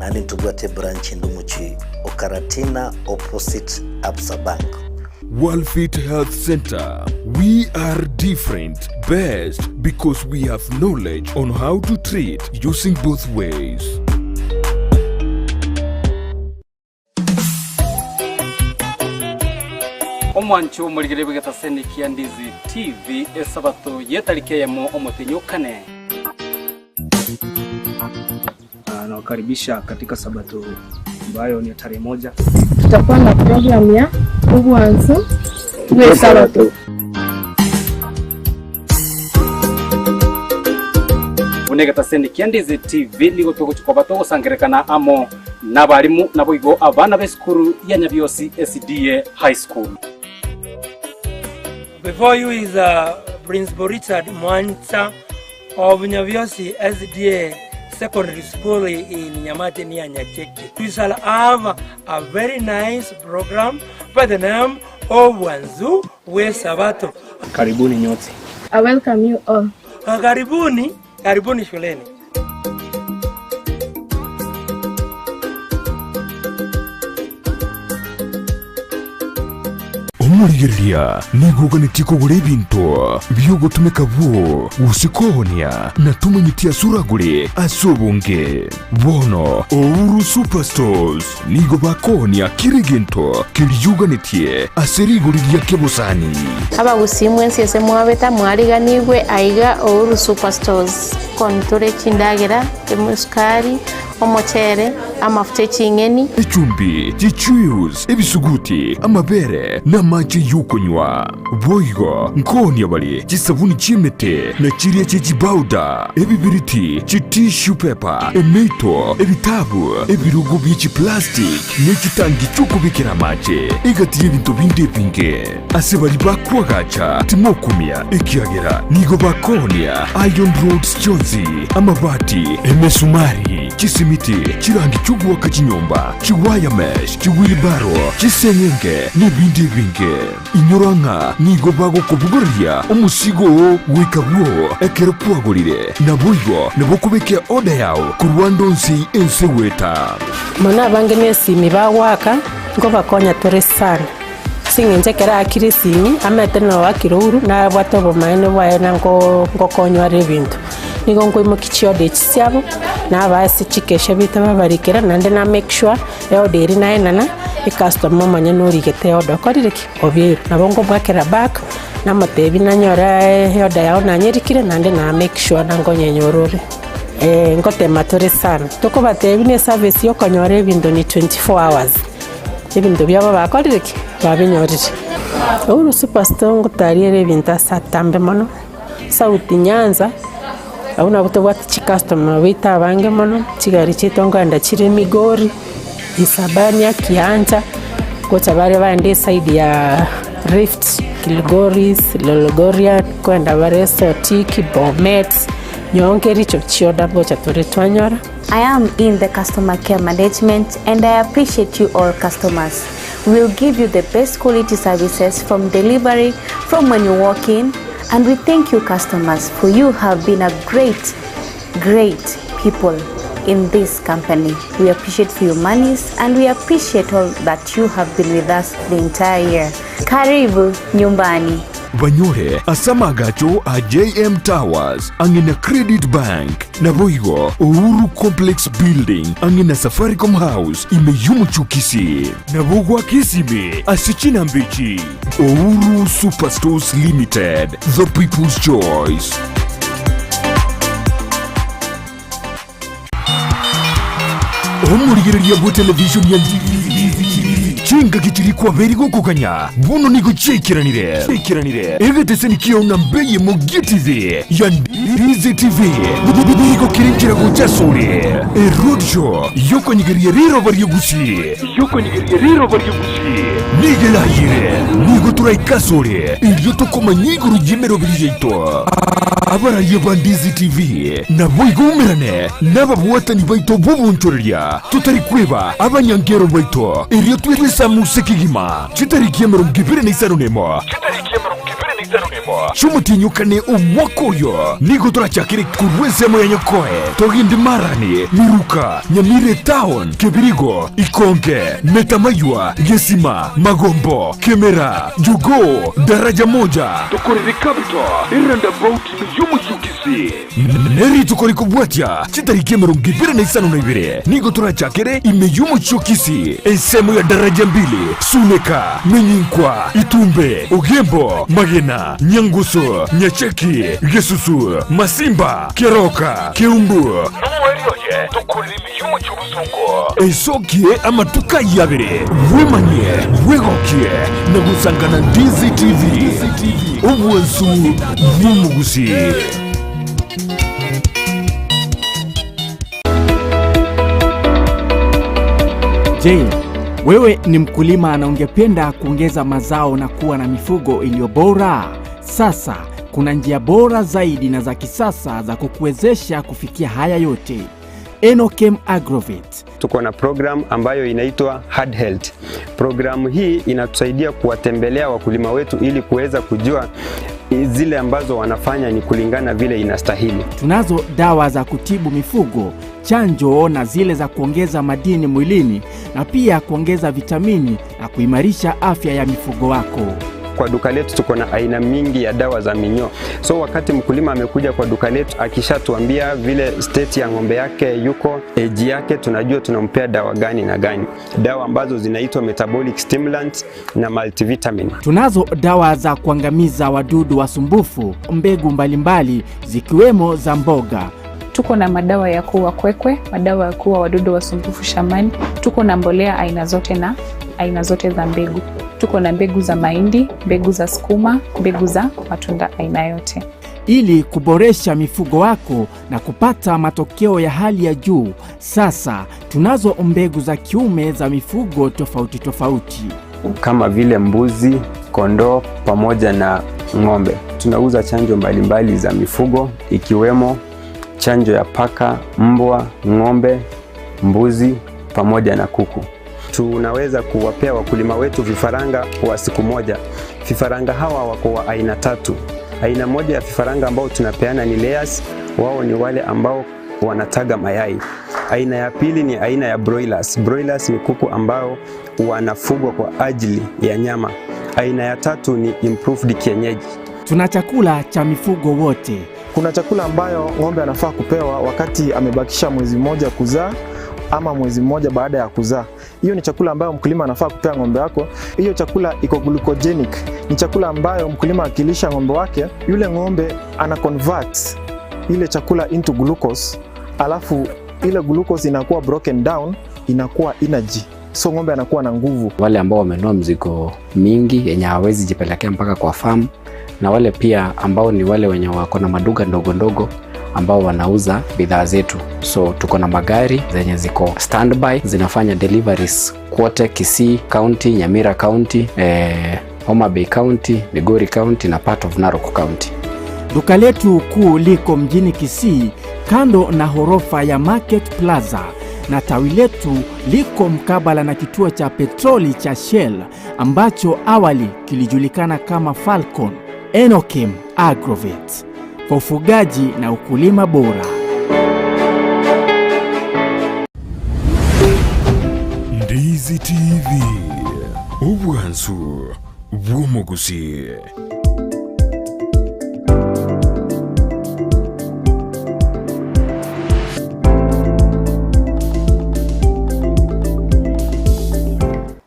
and then tubwate branch ndumuchi Okaratina opposite Absa Bank. Worldfit Health Center. We are different, best because we have knowledge on how to treat using both ways. Omwanchu muligire bigata Kisii and Ndizi TV esabato yetalikeyemo omutinyo kane. Nawakaribisha katika sabato ambayo ni tarehe 1. Tutakuwa na program ya uwanzo wa sabato. Unegata Kisii and Ndizi TV ligo tokuchikoba tokusangerekana amo nabalimu naboigo abana b'eskuru ya Nyabiosi SDA High School. Before you is Principal Richard Mwanza of Nyabiosi SDA Secondary School in Nyamate near Nyacheki. We shall have a very nice program by the name of Wanzu we Sabato. Karibuni nyote. I welcome you all. Karibuni shuleni. Omurigeria niguga nitiko gure bintu byogotumeka bwo usikohonia na tumanyitia suragure asobonge bono Uhuru Superstores nigo bakohonia kirigento kiriyuganitie aseriguriria kebosani Aba gusimwensi ese mwabeta mwariganirwe aiga Uhuru Superstores kontore chindagera emuskari omuchere amafuta chingeni echumbi chichus ebisuguti amabere na maji yukunywa boigo nkoni abali chisabuni chimete na chiria chechibauda ebibiriti tissue paper emeto ebitabu ebirugu bichi plastic nechitangi chukubikira maji egati ebintu binde pinge asebali bakwagacha timokumia ekiagera nigo bakonia Iron Roads Jozi amabati emesumari chisimiti chirangi chugwa kachinyomba chiwaya mesh chiwilibaro chisengenge nebindi binge inyoranga nigo bago kubugoria umusigo wikabwo ekero kwagulire naboigo nabokubekea oda yao kurwandonsi enseweta mona bange nesimi bawaka ngo bakonya tore sana singenje kera akiri simi amete no wakiruru na bwatobo maene bwaye nango ngokonywa rebintu nigo ngoimo kichiode chisiabo na basi chikesha bitaba barikera nande na make sure eoderi na enana customer manya no rigete odo korireki obyeru nabongo bwakera back na matebi na nyora yoda yao na nyerikire nande na make sure nango nyenyorore ngote matore sana toko batebi ne service yo konyore bindo ni 24 hours ebintu byabo bakorireki babinyorire Uhuru Superstore ngutariere binta satambe mono sauti Nyanza auna butobwati chi customer wita bange mono chigari chitonganda chire Migori Isabania Kianja kocha bare bande side ya Rift Kilgoris Lologoria kwenda bare Sotiki Bomet nyongeri chokchioda bocha tore twanyora. I am in the customer care management and I appreciate you all customers. We'll give you the best quality services from delivery, from when you walk in, and we thank you customers for you have been a great people in this company. We appreciate for your monies and we appreciate all that you have been with us the entire year. Karibu nyumbani. Banyore asama gacho a JM Towers angina Credit Bank na Boigo Uhuru Complex Building angina Safaricom House imeyumu chukisi na Bogwa Kisimi asichina mbichi Uhuru Superstores Limited, the people's choice. Omurigereria bo television ya chinga kichiri kwa verigo kukanya buno niko chekiranire egete nikiyo nambeye mogitize ya Ndizi TV niko kirinjira kuchasore road show yoko nigeria riro bari Gusii nigela yire nigo turaikasore iyo tokoma nigo rujimero bilijeito abara yeba Ndizi TV na boigumerane n'ababuatani baito bubunchoreria tutarikweba abanyangero baito iyo twisa musekigima chitarikie merongibire neisaronemo chumutinyukane umwakoyo nigo turachakire kurwezemo ya nyokoe togindi marani miruka Nyamira Town Kebirigo Ikonge Metamaywa Gesima Magombo Kemera Jugo Daraja moja tukorere kabito iranda bout yumu chukisi neri tukori kubwatia chitarikie merongibire neisaronebire nigo turachakire imeyumu chukisi ensemo ya daraja mbili Suneka Menyinkwa Itumbe Ugembo Magena Nyanguso Nyacheki Gesusu Masimba Keroka Keumbu Numwerioje tukurimi yumu chubuzungo Ensakia amatuka yabere wemanye wegokie na gusangana Ndizi TV ubuensu vumu Gusii. Je, wewe ni mkulima na ungependa kuongeza mazao na kuwa na mifugo iliyo bora? Sasa kuna njia bora zaidi na za kisasa za kukuwezesha kufikia haya yote. Enochem Agrovet. Tuko na program ambayo inaitwa Hard Health. Programu hii inatusaidia kuwatembelea wakulima wetu ili kuweza kujua zile ambazo wanafanya ni kulingana vile inastahili. Tunazo dawa za kutibu mifugo, chanjo na zile za kuongeza madini mwilini na pia kuongeza vitamini na kuimarisha afya ya mifugo wako. Kwa duka letu tuko na aina mingi ya dawa za minyoo. So wakati mkulima amekuja kwa duka letu akishatuambia vile state ya ng'ombe yake yuko, age yake, tunajua tunampea dawa gani na gani. Dawa ambazo zinaitwa metabolic stimulants na multivitamin. Tunazo dawa za kuangamiza wadudu wasumbufu, mbegu mbalimbali zikiwemo za mboga. Tuko na madawa ya kuua kwekwe, madawa ya kuua wadudu wasumbufu shambani. Tuko na mbolea aina zote na aina zote za mbegu. Tuko na mbegu za mahindi, mbegu za sukuma, mbegu za matunda aina yote. Ili kuboresha mifugo wako na kupata matokeo ya hali ya juu, sasa tunazo mbegu za kiume za mifugo tofauti tofauti. Kama vile mbuzi, kondoo pamoja na ng'ombe. Tunauza chanjo mbalimbali za mifugo ikiwemo chanjo ya paka, mbwa, ng'ombe, mbuzi pamoja na kuku. Tunaweza kuwapea wakulima wetu vifaranga wa siku moja. Vifaranga hawa wako wa aina tatu. Aina moja ya vifaranga ambao tunapeana ni layers, wao ni wale ambao wanataga mayai. Aina ya pili ni aina ya broilers. Broilers ni kuku ambao wanafugwa kwa ajili ya nyama. Aina ya tatu ni improved kienyeji. Tuna chakula cha mifugo wote. Kuna chakula ambayo ng'ombe anafaa kupewa wakati amebakisha mwezi mmoja kuzaa ama mwezi mmoja baada ya kuzaa. Hiyo ni chakula ambayo mkulima anafaa kupea ng'ombe wako. Hiyo chakula iko glucogenic. Ni chakula ambayo mkulima akilisha ng'ombe wake, yule ng'ombe ana convert ile chakula into glucose, alafu ile glucose inakuwa broken down, inakuwa energy. So ng'ombe anakuwa na nguvu. Wale ambao wamenunua mzigo mingi yenye hawezi jipelekea mpaka kwa farm, na wale pia ambao ni wale wenye wako na maduka ndogo ndogo ambao wanauza bidhaa zetu. So tuko na magari zenye ziko standby zinafanya deliveries kote Kisii County, Nyamira County, Homa Bay County, Migori County na part of Narok County. Duka letu kuu liko mjini Kisii kando na horofa ya Market Plaza. na tawi letu liko mkabala na kituo cha petroli cha Shell ambacho awali kilijulikana kama Falcon. Enokem Agrovet, kwa ufugaji na ukulima bora. Ndizi TV, ubwansu bw'omugusi.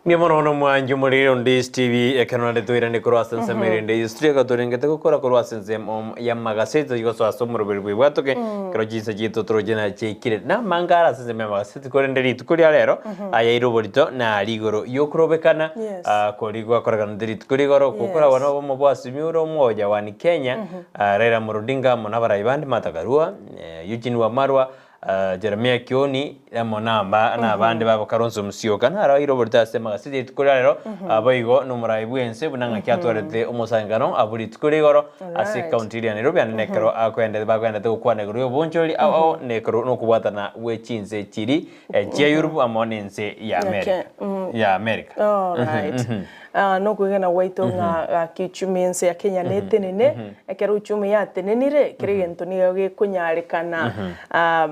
Nimono mwanju muliro Ndizi TV ekanonde tuira ni kurwasan samere Ndizi studio turengete gukora kurwasan zem ya magasete yuko swaso murubirwe bwatoke kero jinsa jito trojena chekire na mangara se me magasete korenderi tukuri alero aya iroborito na ligoro yokurobekana korigwa koragana nderi tukuri goro gukora wana bo mubwasi miuro moja wani Kenya Raila Odinga monabara ibandi matagarua Eugene Wamalwa Jeremia Kioni monamba na abandi babo Karonzo Musyoka na ara iroborita se magasete tukuri alero abayigo numuraibu ense bunanga kyatwarete umusangano aburi tukuri goro ase county ya Nairobi anekero akwende bagwende tukwana goro yobonjoli au nekero no kubwatana wechinze chiri ya Europe amonense ya America ya America. All right. No kugena waito nga kichumiense ya Kenya netenene ekero uchumi ya tenenire kirigento niyo kunyarekana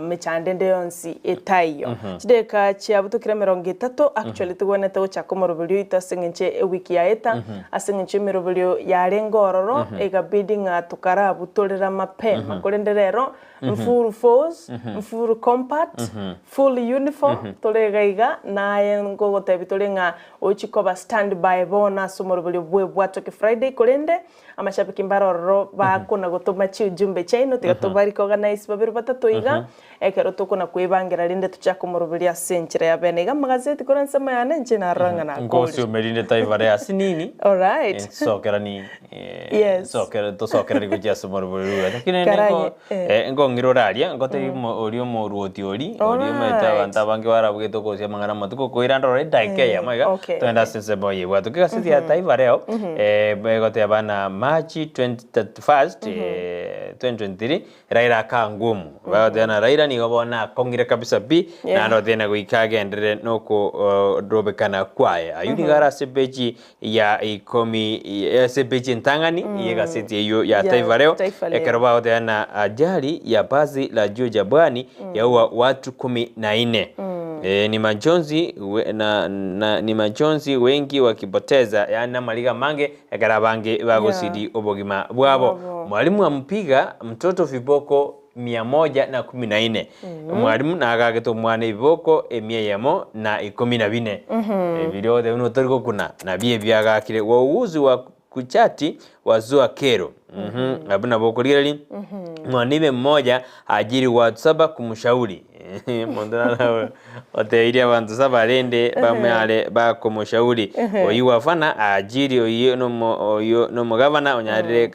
mechandende yonsi etayo chideka chiabutukira 30 actually tugwanete uchakomorobulio itasengenche wiki ya eta asengenche merobulio ya rengororo egabidi nga tukara butolera mapema kolenderero mfuru force mfuru compact full uniform tolegaiga naye ngogo tebitolenga ochikoba standby bona somorobulio bwatoke Friday kolende amashabiki mbaroro bakona gotoma chi ujumbe chaino tigatobari organize babiru batatu iga ekero tokona kwibangira rinde tuchakomorobulia senchira ya benega magazeti koransa mayane nchina ranga na ngosi umerinde taiva ya sinini. All right. Sokera ni yes. Sokera ni kujia somorobulia lakini ngo ngiroraria ngote orio moruoti ori orio meta banta bangi barabugeto kosia mangana matuko koirando re daike ya maiga twenda sense boye watu kigasi ya taiva leo begote abana March 21st 2023 Raila kangumu bagote na Raila ni gobona kongire kabisa bi na ndo tena guikage ndire noko robekana kwae ayuni gara sebeji ya ikomi ya sebeji ntangani yega seti yo ya taifa leo ekeroba tena ajali ya basi la Juja Bwani yaua watu 14 ni majonzi ni majonzi wengi wakipoteza yani maliga mange ekarabange bagosidi obogima bwabo mwalimu ampiga mtoto viboko 114 mwalimu na agageto mwana iboko 114 video de uno torgo kuna na bie byaga kile wauzi wa kuchati wazua kero abuna bokolirali mwanibe mmoja ajiri watu 7 kumshauri mondana oteiri abantu 7 rende bamale bakomushauri oyiwafana ajiri oyo no mugavana onyarire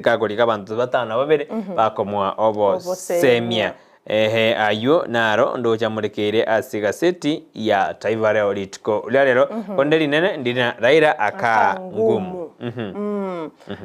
kagorika abantu 5 babere bakomwa obo semia ayo naro ndocha murekere asigaseti ya taiva leo litiko lero onderi nene ndina Raila aka ngumu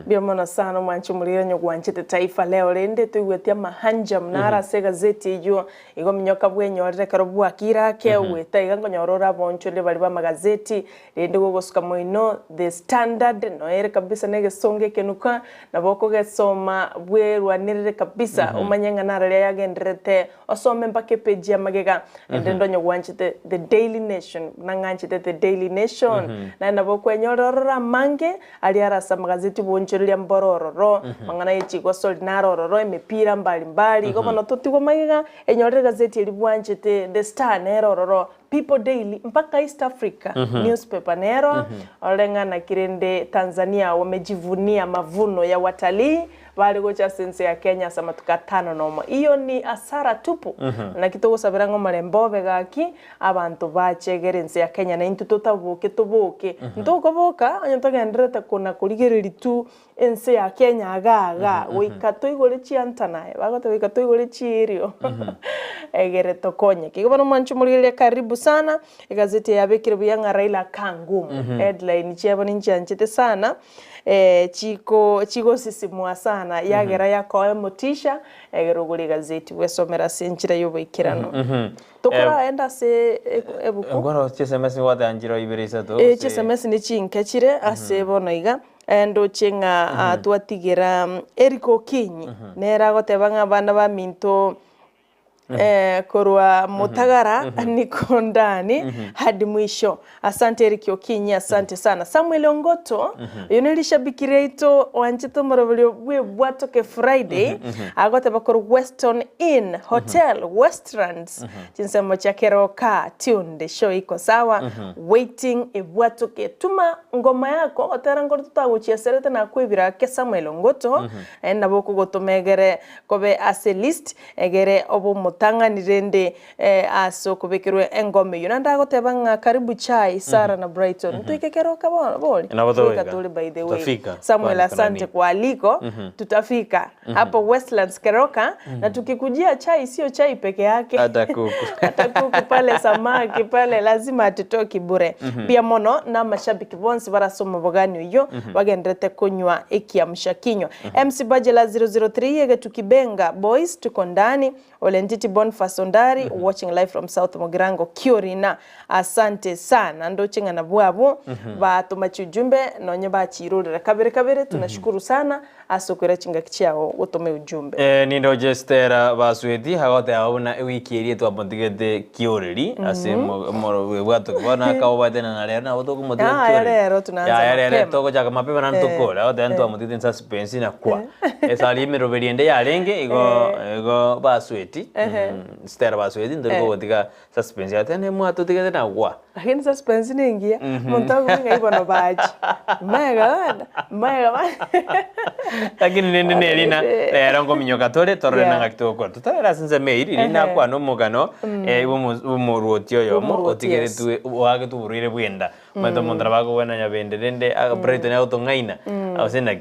biomona sana mwanchu mulira nyogwanchite taifa leo rende tuigwetia mahanja mnara se gazeti yo igo minyoka bwenyorere karobu akira ke weta igango nyorora boncho le bali ba magazeti rende gogosuka moino the standard no ere kabisa nege songe kenuka na boko gesoma bwerwanirire kabisa umanyanga nara yagendrete osome mpake page ya magega ndendo nyogwanchite the Daily Nation nanganchite the Daily Nation na naboko nyorora mange aliarasa magazeti boncheria mbororo mangana yichiko solinaroro emipira mbali gobono tutigo magega enyorera gazeti libwanchite the Star neroro People Daily mpaka East Africa newspaper nero olenga na kirende Tanzania wamejivunia mavuno ya watalii bali gocha sense ya Kenya sama tukatano noma iyo ni asara tupu na kitogo sabirango malembobe gaki abantu bachegerense ya Kenya na intu totabuke tubuke ntoko boka anyotogendreta kuna kuligereri tu ense ya Kenya agaga wikatoigole chiantanaye bagote wikatoigole chirio egere tokonye kigobano manchu mulile karibu sana igazeti ya bekire buyanga Raila kangumu headline chebo ninjanjete sana chiko sisimwa sana yagera yakoe motisha egeruguri gazeti wesomera senchira yobo ikirano tokora enda se ebuko ngoro SMS wate anjiro ibirisa to SMS ni chinkechire ase bonoiga endo chenga twatigira Eriko Kinyi nera gotebanga bana ba minto korwa mutagara niko ndani hadi mwisho. Asante Eriko Kinyi, asante sana. Samuel Ongoto yonelishabikire ito wanchito morobolio we bwatoke Friday agote bakor Western Inn Hotel Westerns chinsemo cha keroka tune show iko sawa waiting ebwatoke tuma ngoma yako otera ngoro tutaguchia serete na kwibira ke Samuel Ongoto enda boko gotomegere kobe ase list egere obo tanga nirende aso kubikirwe engome yonanda gotebanga karibu chai Sara na Brighton tuikekero kabona boli tukatuli by the way Samuel asante kwa aliko tutafika hapo Westlands Keroka na tukikujia chai sio chai peke yake hata kuku pale samaki pale lazima atutoki bure pia mono na mashabiki bonsi barasoma bogani yo bagendrete kunywa ikiamsha kinywa MC Bajela 003 yege tukibenga boys tuko ndani Olentiti Boniface Ondari watching live from South Mogirango Kiorina asante sana ndo chinga na bwabo batuma chujumbe nonye bachirurira kabere tunashukuru sana asokera chinga kichao utome ujumbe nindo jestera basweti hagote abona wiki eri twabondigete Kioriri ase moro bwato bona kawabate na lera na otoko modira rero tunaanza ya rero toko chaka mapema na ntokora ote ntwa mutite suspense na kwa esali miroberiende ya renge igo basweti stera basweti ndiko gotika suspense ya tene mwato tigete na kwa lakini suspense ningia montago ngaibono baji mega lakini nene lina era ngo minyoka tole torre na ngakitoko tutara sinze meiri lina kwa no mugano umuruotio yo mo otigere tu wage tu burire bwenda mando mondra bago bana ya benderende Brighton auto ngaina ausena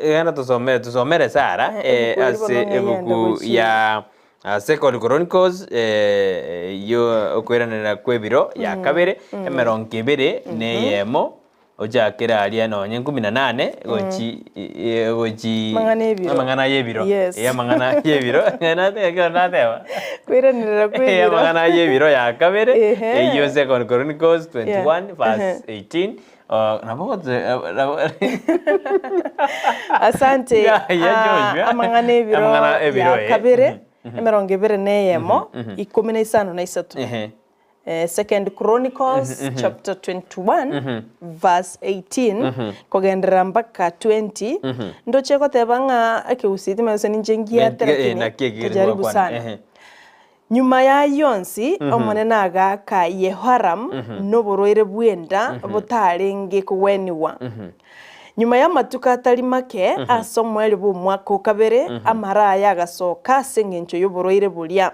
gana tusomere Sara ase ebuku ya Second Chronicles yo okweranira kwebiro ya kabere emeronke bere ne yemo oja kera alia no 18 gochi mangana yebiro ya mangana yebiro ngana te na tewa kweranira kwebiro ya mangana yebiro ya kabere yo Second Chronicles 21 verse 18 nabote asante amangana yebiro ya kabere emeronge bere neyemo 15 Second Chronicles chapter 21 verse 18 kogendera mpaka 20 ndo cheko tebanga akeusiti mase ninjengia terekini jaribu sana nyuma ya yonsi omonena agaka Yehoram noburoire bwenda butarenge kuweniwa nyuma ya matuka atari make asomweli bu mwaka kabere amaraya agasoka sengencho y'uburoire bulia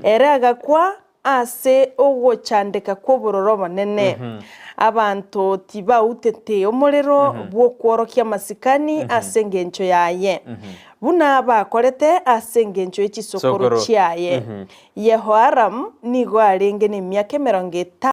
era agakwa ase ogochandeka kwobororo banene abantu tiba utete omorero bwo kworokia masikani ase ngencho yaye buna bakorete ase ngencho y'ekisokoro kyaye Yehoram nigo arenge ne myaka 50